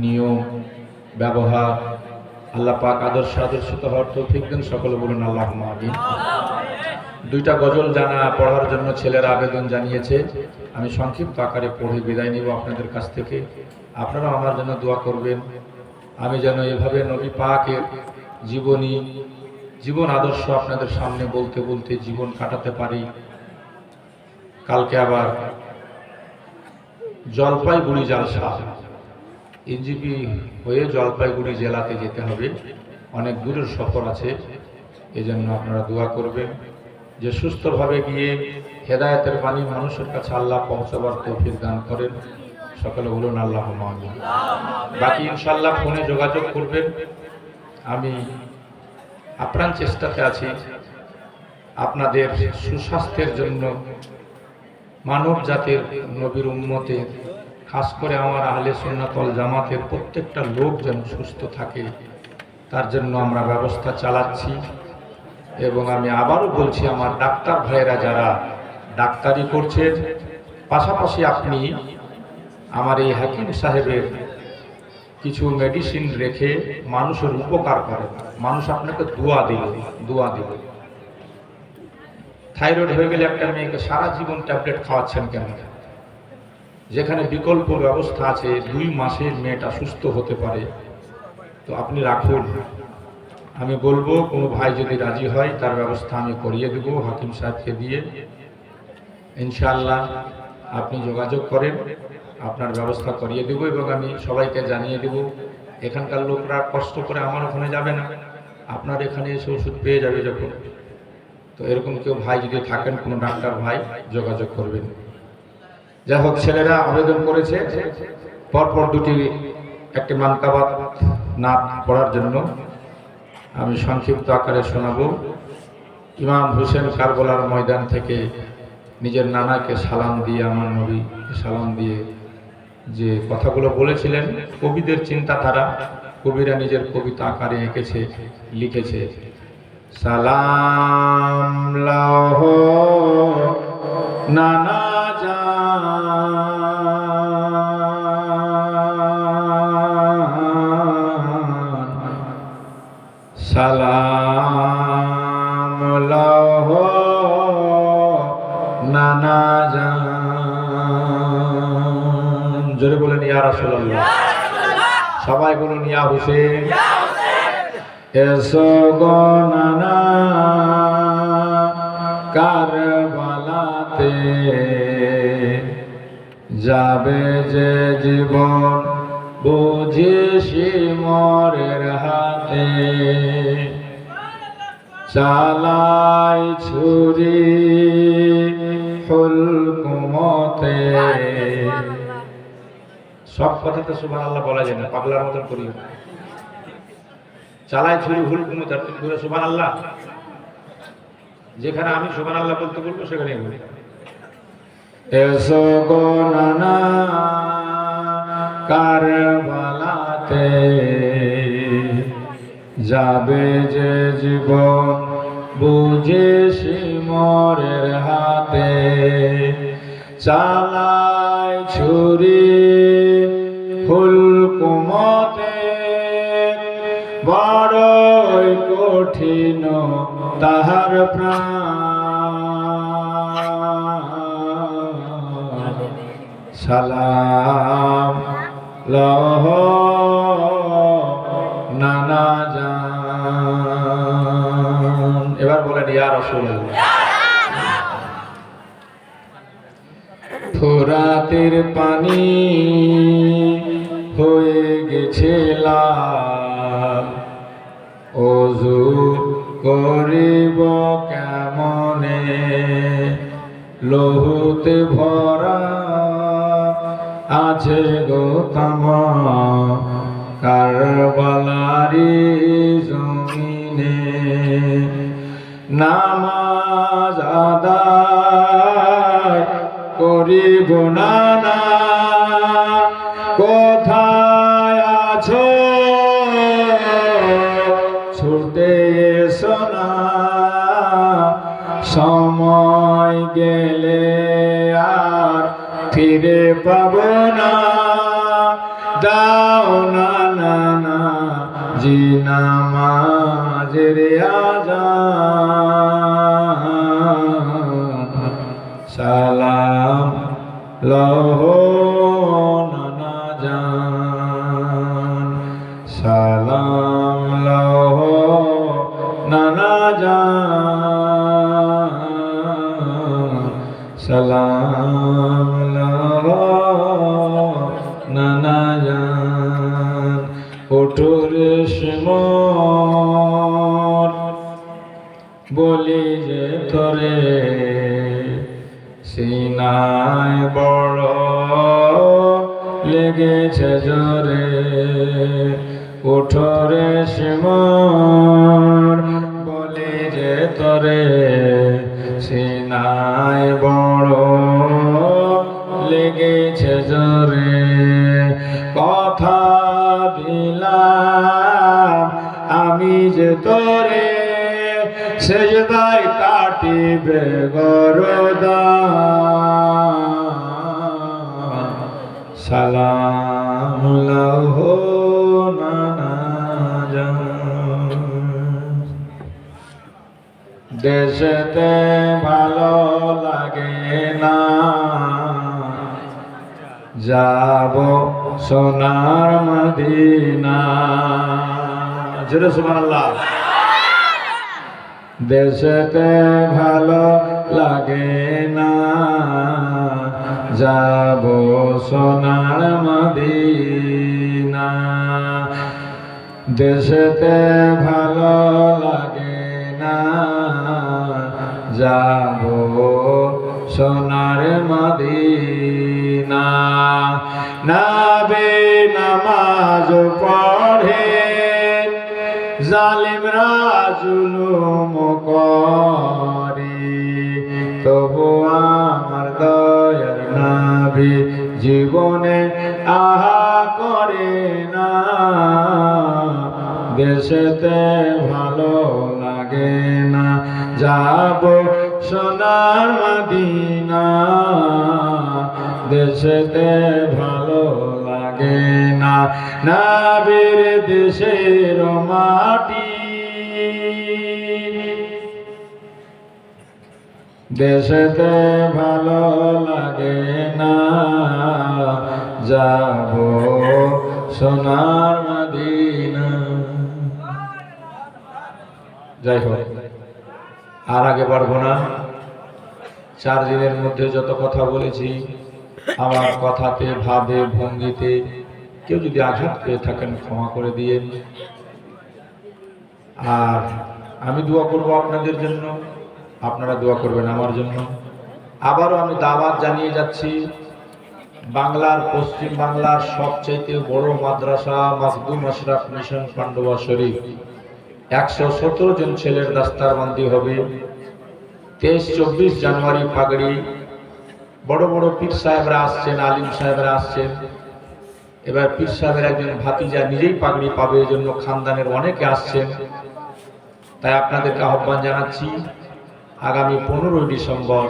নিয়ম, ব্যবহার। আল্লাহ পাক আদর্শিত হওয়ার তৌফিক দেন। সকলে বলুন আল্লাহুম্মা আমিন। দুইটা গজল পড়ার জন্য ছেলেরা আবেদন জানিয়েছে। আমি সংক্ষিপ্ত আকারে পড়ে বিদায় নিব আপনাদের কাছ থেকে। আপনারা আমার জন্য দোয়া করবেন, আমি যেন এভাবে নবী পাকের জীবন আদর্শ আপনাদের সামনে বলতে বলতে জীবন কাটাতে পারি। কালকে আবার জলপাইগুড়ি জালসা, এনজিপি হয়ে জলপাইগুড়ি জেলাতে যেতে হবে, অনেক দূরের সফর আছে। এজন্য আপনারা দোয়া করবেন যে সুস্থভাবে গিয়ে হেদায়েতের বাণী মানুষের কাছে আল্লাহ পৌঁছাবার তৌফিক দান করেন। সকলে বলুন আল্লাহুম্মা আমিন। বাকি ইনশাআল্লাহ ফোনে যোগাযোগ করবেন। আমি আপ্রাণ চেষ্টাতে আছি আপনাদের সুস্বাস্থ্যের জন্য, মানব জাতির নবীর উম্মতের, খাস করে আমার আহলে সুন্নাত ওয়াল জামাতের প্রত্যেকটা লোক যেন সুস্থ থাকে তার জন্য আমরা ব্যবস্থা চালাচ্ছি। এবং আমি আবারও বলছি, আমার ডাক্তার ভাইয়েরা যারা ডাক্তারি করছেন, পাশাপাশি আপনি আমার এই হাকিম সাহেবের কিছু মেডিসিন রেখে মানুষের উপকার করেন। মানুষ আপনাকে দোয়া দিবে। থাইরয়েড হয়ে গেলে একটা মেয়েকে সারা জীবন ট্যাবলেট খাওয়াচ্ছেন কেন? যেখানে বিকল্প ব্যবস্থা আছে, 2 মাসে মেয়েটা সুস্থ হতে পারে, তো আপনি রাখুন। আমি বলবো কোনো ভাই যদি রাজি হয় তার ব্যবস্থা আমি করিয়ে দেবো হাকিম সাহেবকে দিয়ে। ইনশাআল্লাহ আপনি যোগাযোগ করেন, আপনার ব্যবস্থা করিয়ে দেবো এবং আমি সবাইকে জানিয়ে দেব। এখানকার লোকরা কষ্ট করে আমার ওখানে যাবে না, আপনার এখানে এসে ওষুধ পেয়ে যাবে যখন। তো এরকম কেউ ভাই যদি থাকেন, কোনো ডাক্তার ভাই, যোগাযোগ করবেন। যাই হোক, ছেলেরা আবেদন করেছে পরপর দুটি একটি মানকাবাত নাত পড়ার জন্য। আমি সংক্ষিপ্ত আকারে শোনাবো। ইমাম হুসেন কারবালার ময়দান থেকে নিজের নানাকে সালাম দিয়ে, আমার নবীকে সালাম দিয়ে যে কথাগুলো বলেছিলেন, কবিদের চিন্তাধারা, কবিরা নিজের কবিতা আকারে এঁকেছে, লিখেছে। সালাম লাহ নানা জান, সালাম লাহ নানা জান। জোরে বলেন ইয়া রাসূলুল্লাহ। সবাই বলুন ইয়া হুসেন। এসো গো নানা কারবালাতে, যাবে যে জীবন বুঝি শিমরের হাতে, চালাই ছুরি হুলকুমতে। সব কথাতে সুবহানাল্লাহ বলা যায় না, পাগলার মতন করিও। চালায় ছুরি হুলকুমতে, সুবহানাল্লাহ। যেখানে আমি সুবহানাল্লাহ বলতে বলবো সেখানেই বলি। এসো গো নানা কারবালাতে, যাবে যে জীবন বুঝে শিমরের হাতে, চালায় ছুরি হুলকুমতে, বড়ই কঠিন তাহার প্রাণ। সালাম লহ নানা জান। এবার বলেন ইয়া রাসূলুল্লাহ। ফোরাতের পানি হয়ে গেছে লাল, ওযু করিব কেমনে, লহুতে ভরা আছে গো তামা কারবালারি জমিনে। নামাজ আদায় করিব নানা, কোথায় আছো ছুটে এসো না, সময় গেলে আর ফিরে পাবো না। দাও না নানা জি নামাজের আযান, সালাম লহ নানা জান, সালাম লহ নানা জান, সালাম লহ নানা জান। ওঠো রে শিমর বলি যে তোরে, সিনায় বড় লেগেছে জোরে। ওঠো রে শিমর বলি যে তোরে, সিনায় বড় লেগেছে জোরে। কথা দিলাম আমি যে তোরে, সেজদায় কাটিবে গরদান। সালাম লহ নানা জান। দেশেতে ভালো লাগে না, যাব সোনার মদিনা। জোরে সুবহানাল্লাহ। দেশেতে ভালো লাগে না, যাব সোনার মদিনা। দেশেতে ভালো লাগে না, যাব সোনার মদিনা। নবী নামাজ পড়ে জালিমরা জুলুম করে, তবু আমার দয়ার নবী জীবনে আহা করে না। দেশেতে ভালো লাগে না, যাব সোনার মদিনা। দেশেতে ভালো লাগে না, নবীর দেশের মাটি। দেশেতে ভালো লাগে না, যাব সোনার মদিনা। যাই হোক, আর আগে পারবো না। 4 দিনের মধ্যে যত কথা বলেছি, আমার কথাতে ভাবে ভঙ্গিতে কেউ যদি আঘাত পেয়ে থাকেন ক্ষমা করে দিয়েন। আর আমি দোয়া করব আপনাদের জন্য, আপনারা দোয়া করবেন আমার জন্য। আবারও আমি দাওয়াত জানিয়ে যাচ্ছি, বাংলার পশ্চিম বাংলার সবচেয়ে বড় মাদ্রাসা মাখদুম আশরাফ মিশন পান্ডুয়া শরীফ, 117 জন ছেলের দাস্তারবন্দি হবে। 23-24 জানুয়ারি পাগড়ি বড় বড় পীর সাহেবরা আসছেন, আলিম সাহেবরা আসছেন। এবার পীর সাহেবের একজন ভাতিজা নিজেই পাগড়ি পাবে, এই জন্য খানদানের অনেকে আসছেন। তাই আপনাদেরকে আহ্বান জানাচ্ছি, আগামী 15 ডিসেম্বর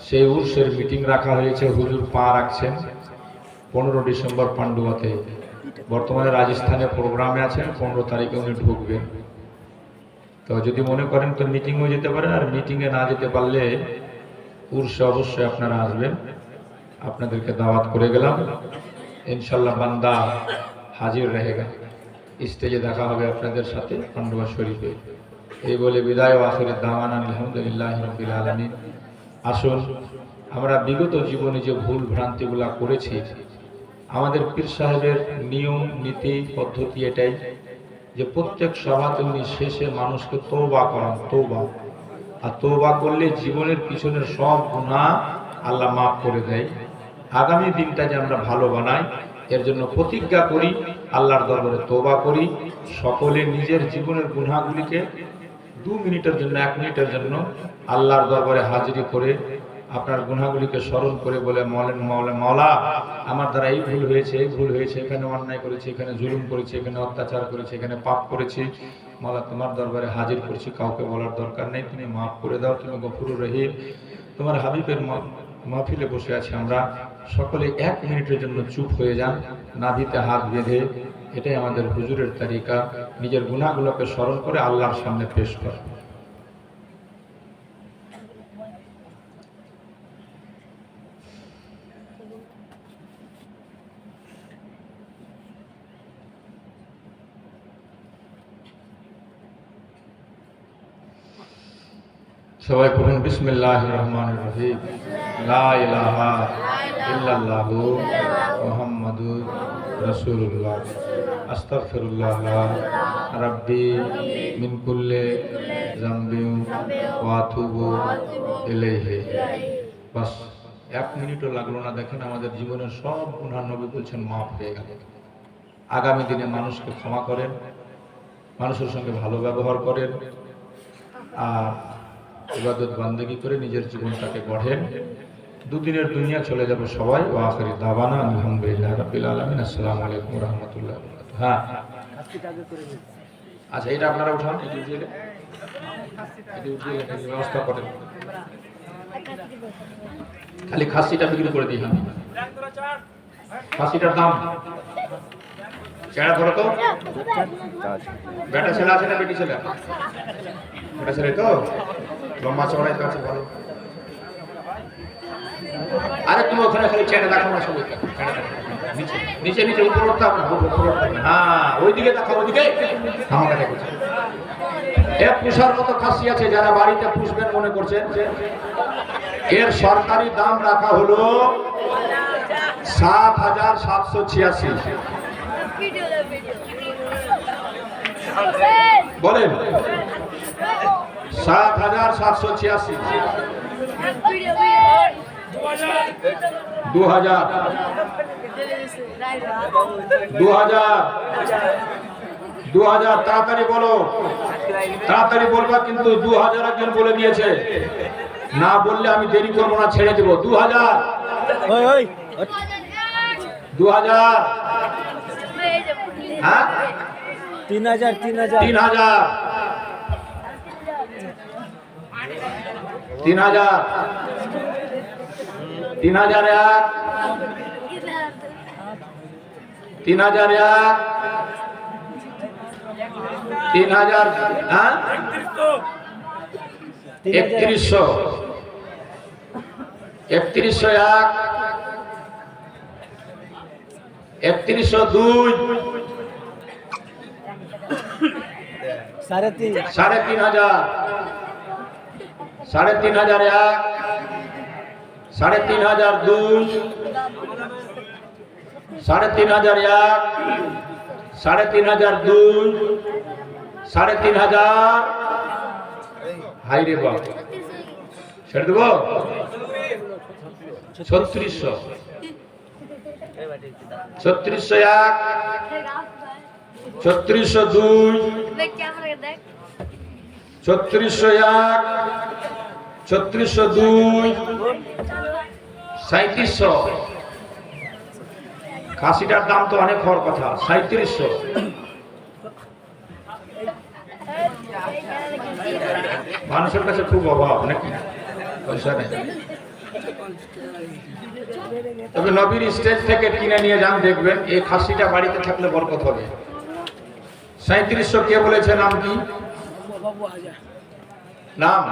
সেই উর্সের মিটিং রাখা হয়েছে, হুজুর পা রাখছেন 15 ডিসেম্বর পান্ডুয়াতে। বর্তমানে রাজস্থানে প্রোগ্রামে আছেন, 15 তারিখে উনি ঢুকবেন। তো যদি মনে করেন তো মিটিংও যেতে পারেন, আর মিটিংয়ে না যেতে পারলে উর্সে অবশ্যই আপনারা আসবেন। আপনাদেরকে দাওয়াত করে গেলাম, ইনশাল্লাহ বান্দা হাজির रहेगा। স্টেজে দেখা হবে আপনাদের সাথে পান্ডুয়া শরীফে। এই বলে বিদায় ও আখিরের দাওয়ানা আলহামদুলিল্লাহি রাব্বিল আলামিন। আসুন, আমরা বিগত জীবনে যে ভুল ভ্রান্তিগুলা করেছি, আমাদের পীর সাহেবের নিয়ম নীতি পদ্ধতি এটাই যে প্রত্যেক সভাতে উনি শেষে মানুষকে তওবা করান, তওবা। আর তওবা করলে জীবনের পিছনের সব গুনাহ আল্লাহ মাফ করে দেয়। আগামী দিনটা যে আমরা ভালো বানাই, এর জন্য প্রতিজ্ঞা করি, আল্লাহর দরবারে তওবা করি। সকলে নিজের জীবনের গুনাহগুলিকে 2 মিনিটের জন্য, 1 মিনিটের জন্য আল্লাহর দরবারে হাজিরি করে আপনার গুনাহগুলিকে স্মরণ করে বলে, মওলা আমার দ্বারা এই ভুল হয়েছে, এই ভুল হয়েছে, এখানে অন্যায় করেছি, এখানে জুলুম করেছি, এখানে অত্যাচার করেছি, এখানে পাপ করেছি। মওলা তোমার দরবারে হাজির করছি, কাউকে বলার দরকার নেই, তুমি মাফ করে দাও, তুমি গফুরুর রহিম। তোমার হাবিবের মাহফিলে বসে আছি আমরা, সকলে 1 মিনিটের জন্য চুপ হয়ে যান, নাভিতে হাত বেঁধে। এটাই আমাদের হুজুরের তরিকা, নিজের গুনাহগুলোকে স্মরণ করে আল্লাহর সামনে পেশ করা। সবাই পড়ুন বিসমিল্লাহির রহমানির রহিম। লা ইলাহা ইল্লাল্লাহু মুহাম্মাদুর রাসূলুল্লাহ। আস্তাগফিরুল্লাহ রাব্বি মিন কুল্লি যামবিন ওয়া আতুবু ইলাইহি। বাস 1 মিনিটও লাগলো না। দেখেন আমাদের জীবনের সব গুনাহ নবী বলছেন মাফ হয়ে গেল। আগামী দিনে মানুষকে ক্ষমা করেন, মানুষের সঙ্গে ভালো ব্যবহার করেন, আর ইবাদত বান্দেগি করে নিজের জীবনটাকে গড়েন। 2 দিনের দুনিয়া চলে যাবে সবাই। ওয়া আখিরি দাওয়ানা আলহামদুলিল্লাহি রাব্বিল আলামিন। আসসালামু আলাইকুম ওয়া রাহমাতুল্লাহি ওয়া বারাকাতুহু। হ্যাঁ, আচ্ছা, এটা আপনারা উঠান, এটা উঠিয়ে ব্যবস্থা করেন। খালি খাসিটা বিক্রি করে দিই। খাসিটার দাম চেহারা ধরো তো। বেটা ছেলে আছে না বেটি ছেলে? বেটা ছেলে তো, লম্বা চড়াই তো আছে, ভালো। আরে তুমি ওখানে খালি চেহারা দেখো না, সবাই নিচে নিচে নিচে, উপর উঠতে হবে না, উপর উঠতে হবে। হ্যাঁ, ওইদিকে দেখো, ওইদিকে আমাকে দেখো। এর পুষার মতো খাসি আছে, যারা বাড়িতে পুষবেন মনে করছেন। এর সরকারি দাম রাখা হলো ৭,৭৮৬। বলেন ৭,৭৮৬। ২,০০০ ২,০০০ তাড়াতাড়ি বলো, তাড়াতাড়ি বলবা কিন্তু। ২,০০০ একজন বলে দিয়েছে, না বললে আমি দেরি করবো না, ছেড়ে দেবো। ২,০০০ ২,০০০। হ্যাঁ, ৩,০০০ ৩,০০০ ৩,০০০ ৩,০০০ ৩,০০০ ৩,০০০। হ্যাঁ, ৩১০০ ৩১০১ ৩১০২ ৩,৫০০ ৩,৫০০ ৩,৫০০১ ৩,৫০০২ ৩,৫০০১ ৩,৫০০২ ৩,৫০০। হাই রে বাপ, ছেড়ে দেবো। ৩৬০০ ৩৬০১ ৩৬০২ ৩৬০১ 3602 3700 খাসিটার দাম তো অনেক হওয়ার কথা 3700 মানুষের কাছে খুব অভাব নাকি পয়সা নেই তবে নবীর স্টেজ থেকে কিনে নিয়ে যান দেখবেন এই খাসিটা বাড়িতে থাকলে বরকত হবে 3700 কে বলেছে নাম কি নাম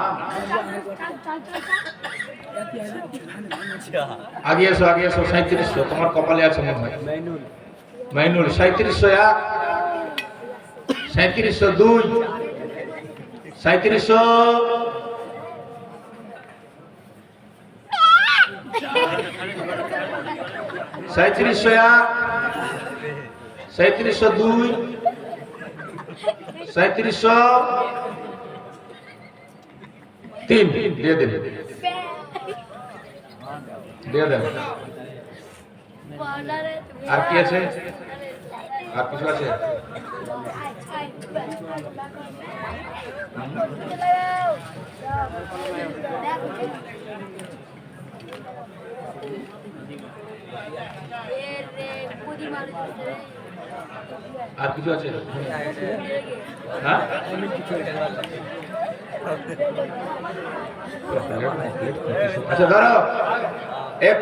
আগে এসো 3700 তোমার কপালে আছে মনে হয় মাইনুল 3701 3702 3700 3702 3703 দিয়ে দেন আর কি আছে আর কিছু আছে আর কিছু আছে হ্যাঁ আচ্ছা ধরো এক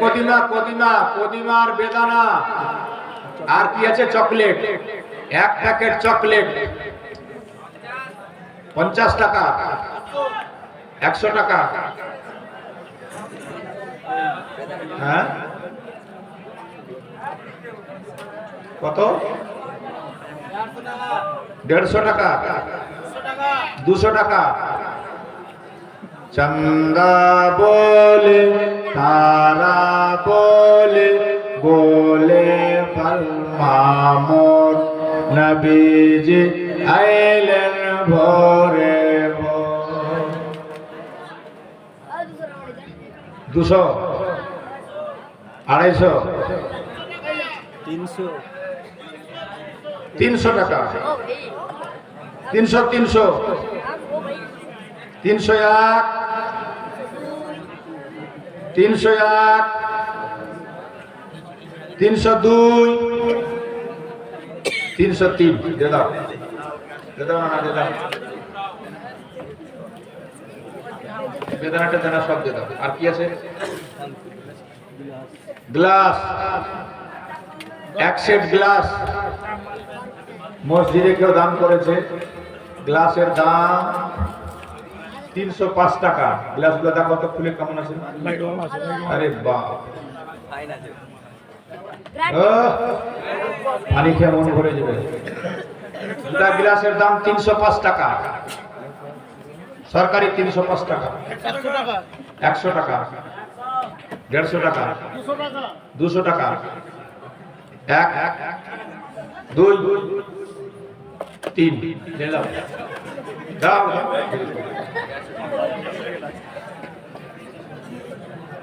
কদিমার বেদানা আর কি আছে চকলেট এক প্যাকেট চকলেট 50 টাকা 100 টাকা হ্যাঁ কত 150 টাকা 200 টাকা চন্দা বলে তারা বলে বলে মামুর নবীজি আইলেন ভোরে 200 250 300 টাকা 300 301 302 303 দে দাও না দে দাও বেদানাটা জানা সব দে দাও আর কি আছে গ্লাস এক সেট গ্লাস মসজিদে কেউ দান করেছে গ্লাসের দাম 305 টাকা গ্লাসগুলো দেখো তো খুলে কেমন আছে আরে বাহ পানি খেয়ে মন ভরে যাবে দুটা গ্লাসের দাম 305 টাকা সরকারি 305 টাকা 100 টাকা 150 টাকা 200 টাকা 1 2 3 দাও দাও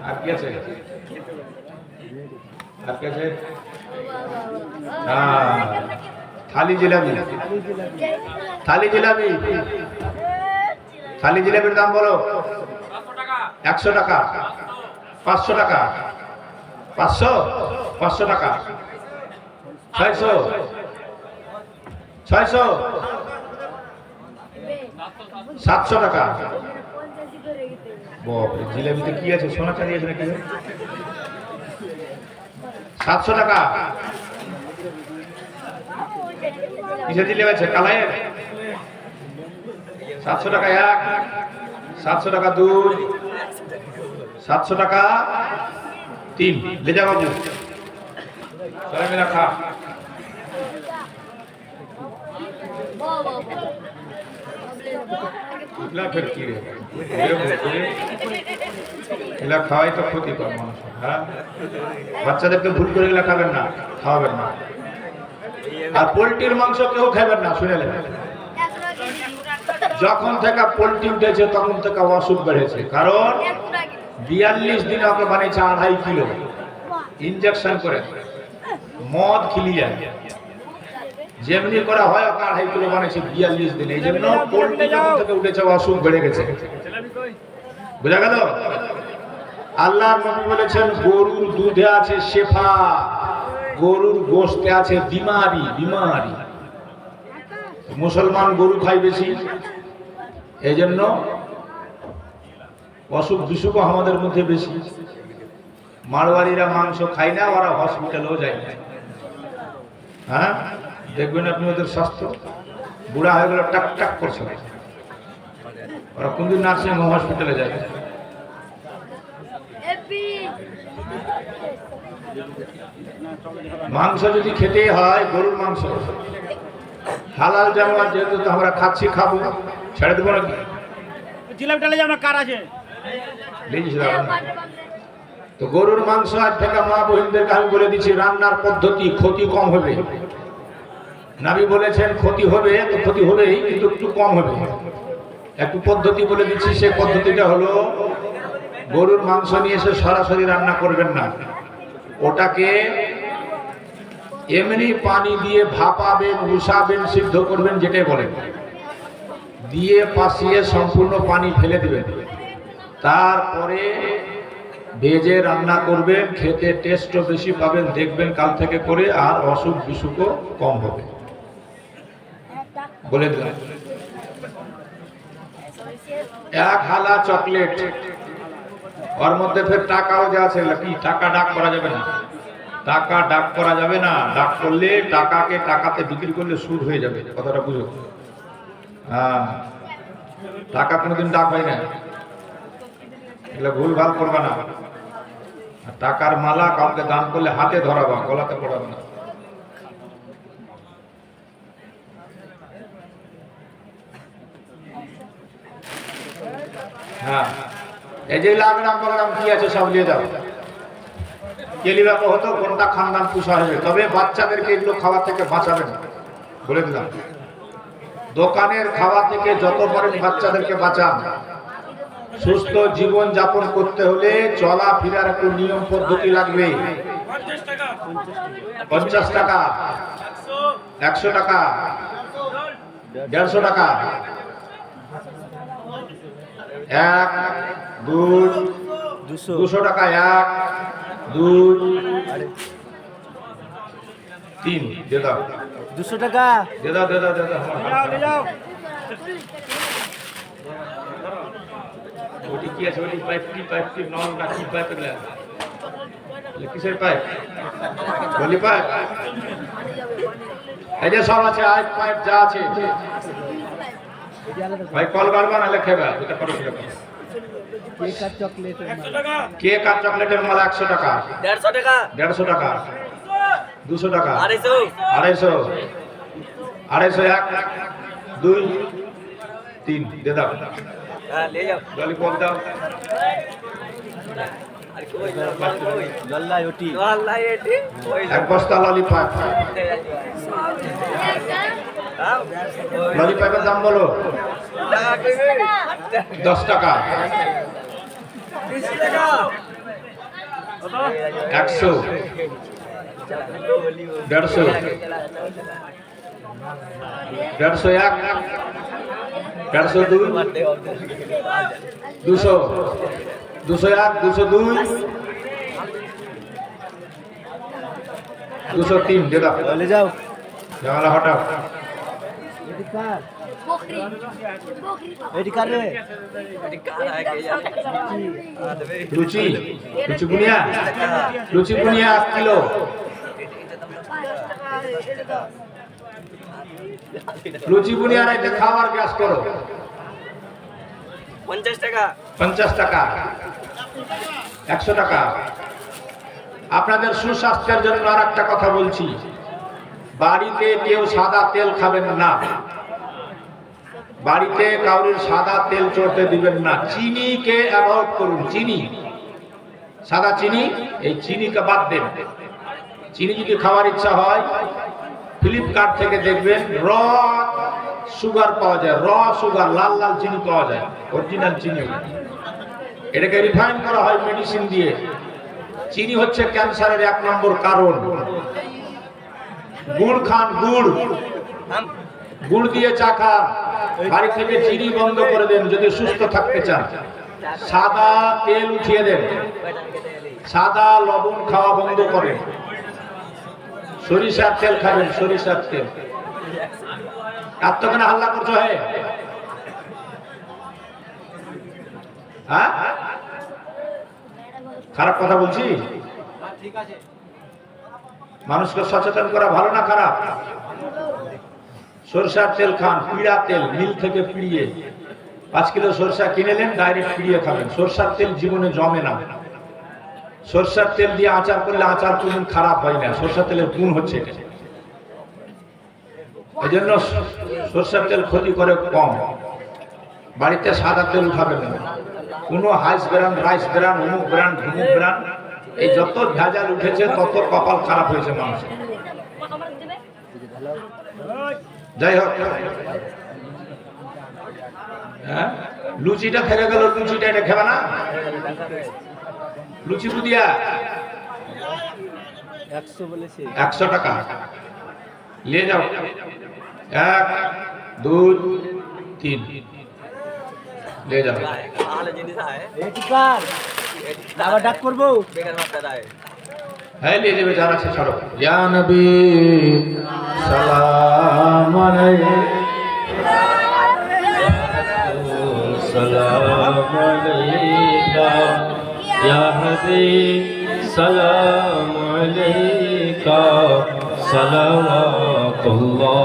আর কি আছে থালি জিলাপি জিলাপির দাম বলো 100 টাকা 500 টাকা 500 টাকা 600 700 টাকা বাপরে জিলাপিতে কি আছে সোনা চাঁদি আছে নাকি 700 টাকা কিসে জিলাপি আছে কালাইয়ের 700 টাকা 1 700 টাকা 2 700 টাকা 3 ले जा बाबू चले मेरा खा इला फिर की रे इला खावाई तो ক্ষতি কর মানুষ হ্যাঁ বাচ্চাদেরকে ভুল করে ইলা খাবেন না খাওয়াবেন না আর পোল্ট্রির মাংস কেউ খাবেন না শুনে নেবেন যখন থেকে পোল্ট্রি উঠেছে তখন থেকে অসুখ বেড়েছে কারণ 42 দিন ওকে বানিয়েছে 2.5 কিলো ইনজেকশন করে মদ খিলিয়ে যেমনি করা হয় ওকে 2.5 কিলো বানিয়েছে 42 দিন এই জন্য পোল্ট্রি যখন থেকে উঠেছে অসুখ বেড়ে গেছে বুঝা গেল? আল্লাহর নবী বলেছেন গরুর দুধে আছে শেফা, গরুর গোশতে আছে বিমারি। বিমারি মুসলমান গরু খায় বেশি, এই জন্য অসুখ বিসুখ আমাদের মধ্যে বেশি। মারওয়ারিরা মাংস খায় না, ওরা হসপিটালেও যায় না। হ্যাঁ, দেখবেন আপনি ওদের স্বাস্থ্য, বুড়া হয়ে গেলে টাক টাক করছে, ওরা কোনদিন নার্সিং হোম হসপিটালে যায়। মাংস যদি খেতে হয়, গরুর মাংস হালাল জানোয়ার, যেহেতু তো আমরা খাচ্ছি, খাবো, ছেড়ে দেবো নাকি? তো গরুর মাংস আজ থেকে মা বহিনদেরকে আমি বলে দিচ্ছি, রান্নার পদ্ধতি, ক্ষতি কম হবে। নবী বলেছেন ক্ষতি হবে, তো ক্ষতি হবেই, কিন্তু একটু কম হবে। একটু পদ্ধতি বলে দিচ্ছি, সে পদ্ধতিটা হলো গরুর মাংস নিয়ে এসে সরাসরি রান্না করবেন না, ওটাকে এমনি পানি দিয়ে ভাপাবেন, উষাবেন, সিদ্ধ করবেন, যেটাই বলেন, দিয়ে পাশিয়ে সম্পূর্ণ পানি ফেলে দিবেন। তারপরে ভেজে রান্না করবেন, খেতে টেস্টও বেশি পাবেন, দেখবেন কাল থেকে করে, আর অসুখ বিসুখও কম হবে। বলে দিলাম। এক হালা চকলেট, ওর মধ্যে ফের টাকাও যা আছে, কি টাকা ডাক করা যাবে না, টাকা ডাক করা যাবে না। ডাক করলে টাকাকে টাকাতে বিক্রি করলে সুদ হয়ে যাবে, কথাটা বুঝো। হ্যাঁ, টাকা কোনোদিন ডাক হয় না, এগুলো ভুল ভাল করবা না। টাকার মালা কাউকে দান করলে হাতে ধরাবা, গলাতে পড়াবে না। হ্যাঁ, এই যে লাগরাম বলরাম কি আছে সব নিয়ে যাও। কেলিবাবু হতো কোনটা খানদান পুষা হবে, তবে বাচ্চাদেরকে এগুলো খাওয়া থেকে বাঁচাবেন, বলে দিলাম। দোকানের খাওয়া থেকে যত পারেন বাচ্চাদেরকে বাঁচান। সুস্থ জীবন যাপন করতে হলে চলাফেরার একটু নিয়ম পদ্ধতি লাগবে। 50 টাকা, 100 টাকা, 150 টাকা, 1, 2, 200 টাকা, 1, 2, 3 দিয়ে দাও। 200 টাকা দিয়ে দাও, দিয়ে দাও, দিয়ে দাও। ওটি কি আছে? ওটি পাইপটি নল না কি পাইপ? এগুলা কিসের পাইপ? বলি পাইপ। এই যে সব আছে, আইপ পাইপ যা আছে ভাই, কল গাড়বা না লেখেবা, এটা করো সেটা করো। কেক আর চকলেটের মাল, কেক আর চকলেটের মাল 100 টাকা, 150 টাকা, 150 টাকা, 200 টাকা, 250, 250, 250, 1, 2, 3 দিয়ে দাও। হ্যাঁ ले जाओ। ললিপপ দাও। আর কই কই গল্লাই ওটি, আল্লাহ এটি ওই এক বস্তা ললিপপ। ললিপপের দাম বলো। 10 টাকা, 20 টাকা, 100, 150, 150, 1, 150, 200, 201, 202, 203 দিয়ে দাও। চলে যাও। জামালা হটাও। এটি কার? এটি কার রে? এটি কারা কে জানে। লুচি, লুচি বুনিয়া, লুচি বুনিয়া 1 কিলো। লুচি বুনিয়া রাইতে খাবার গ্যাস করো। 50 টাকা, 50 টাকা, 100 টাকা। আপনাদের সুস্বাস্থ্যের জন্য আর একটা কথা বলছি, বাড়িতে কেউ সাদা তেল খাবেন না, বাড়িতে কাউরির সাদা তেল চড়তে দিবেন না। চিনিকে অ্যাভয়েড করুন, চিনি, সাদা চিনি, এই চিনিকে বাদ দেন। চিনি যদি খাওয়ার ইচ্ছা হয়, ফ্লিপকার্ট থেকে দেখবেন র সুগার পাওয়া যায়, র সুগার, লাল লাল চিনি পাওয়া যায়, অরিজিনাল চিনি। এটাকে রিফাইন করা হয় মেডিসিন দিয়ে। চিনি হচ্ছে ক্যান্সারের 1 নম্বর কারণ। গুড় খান, গুড়, গুড় দিয়ে চা খান। বাড়ি থেকে চিনি বন্ধ করে দেন যদি সুস্থ থাকতে চান। সাদা তেল উঠিয়ে দেন, সাদা লবণ খাওয়া বন্ধ করেন, সরিষার তেল খাবেন, সরিষার তেল। এতখানে হাল্লা করছো হে? হ্যাঁ, খারাপ কথা বলছি? মানুষকে সচেতন করা ভালো না খারাপ? সরষার তেল খান, পিড়া তেল, মিল থেকে পিড়িয়ে 5 কিলো সরষা কিনে নেন, ডাইরেক্ট পিড়িয়ে খাবেন। সরষার তেল জীবনে জমে না। সরষার তেল দিয়ে আচার করলে আচার কোনদিন খারাপ হয় না, সরষার তেলের গুণ হচ্ছে এটা। এই জন্য সরষার তেল ক্ষতি করে কম। বাড়িতে সাদা তেল খাবেন না, কোনো হাইস ব্র্যান্ড, রাইস ব্র্যান্ড, অমুক ব্র্যান্ড, ধুমুক ব্র্যান্ড, এই যত ভেজাল উঠেছে তত কপাল খারাপ হয়েছে মানুষের। যাই হোক, হ্যাঁ, লুচিটা থেকে গেল, লুচিটা এটা খেবে না? লুচি বুদিয়া 100 বলেছে। 100 টাকা নিয়ে যাও। 1 2 3 নিয়ে যাও। আলে জিনিস আয় এটি কার? আবার ডাক করবো। বেকার মাথা দায় হ্যাঁ, নিয়ে যাবে যারা আছে সরো। ইয়া নবী সালাম আলাইকা, সালাম আলাইকা, ইয়া হাবিব সালাম আলাইকা, সালাওয়াতুল্লাহ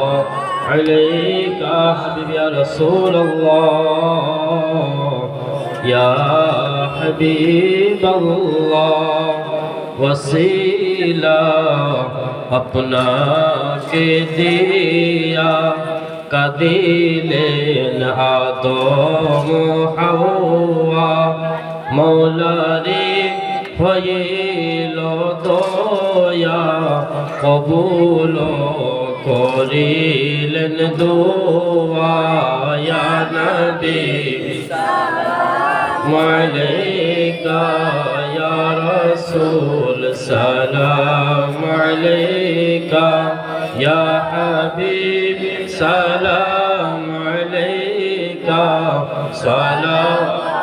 আলাইকা হাবিবি ইয়া রাসূলুল্লাহ, ইয়া হাবিবাল্লাহ, वसीला अपना के दिया कदिलेन आदम हवा मौला रे फयिल दया कबूल करिलेन दुआ या नबी अलैका या रसूल सलाम अलैका या हबीब सलाम अलैका सलाम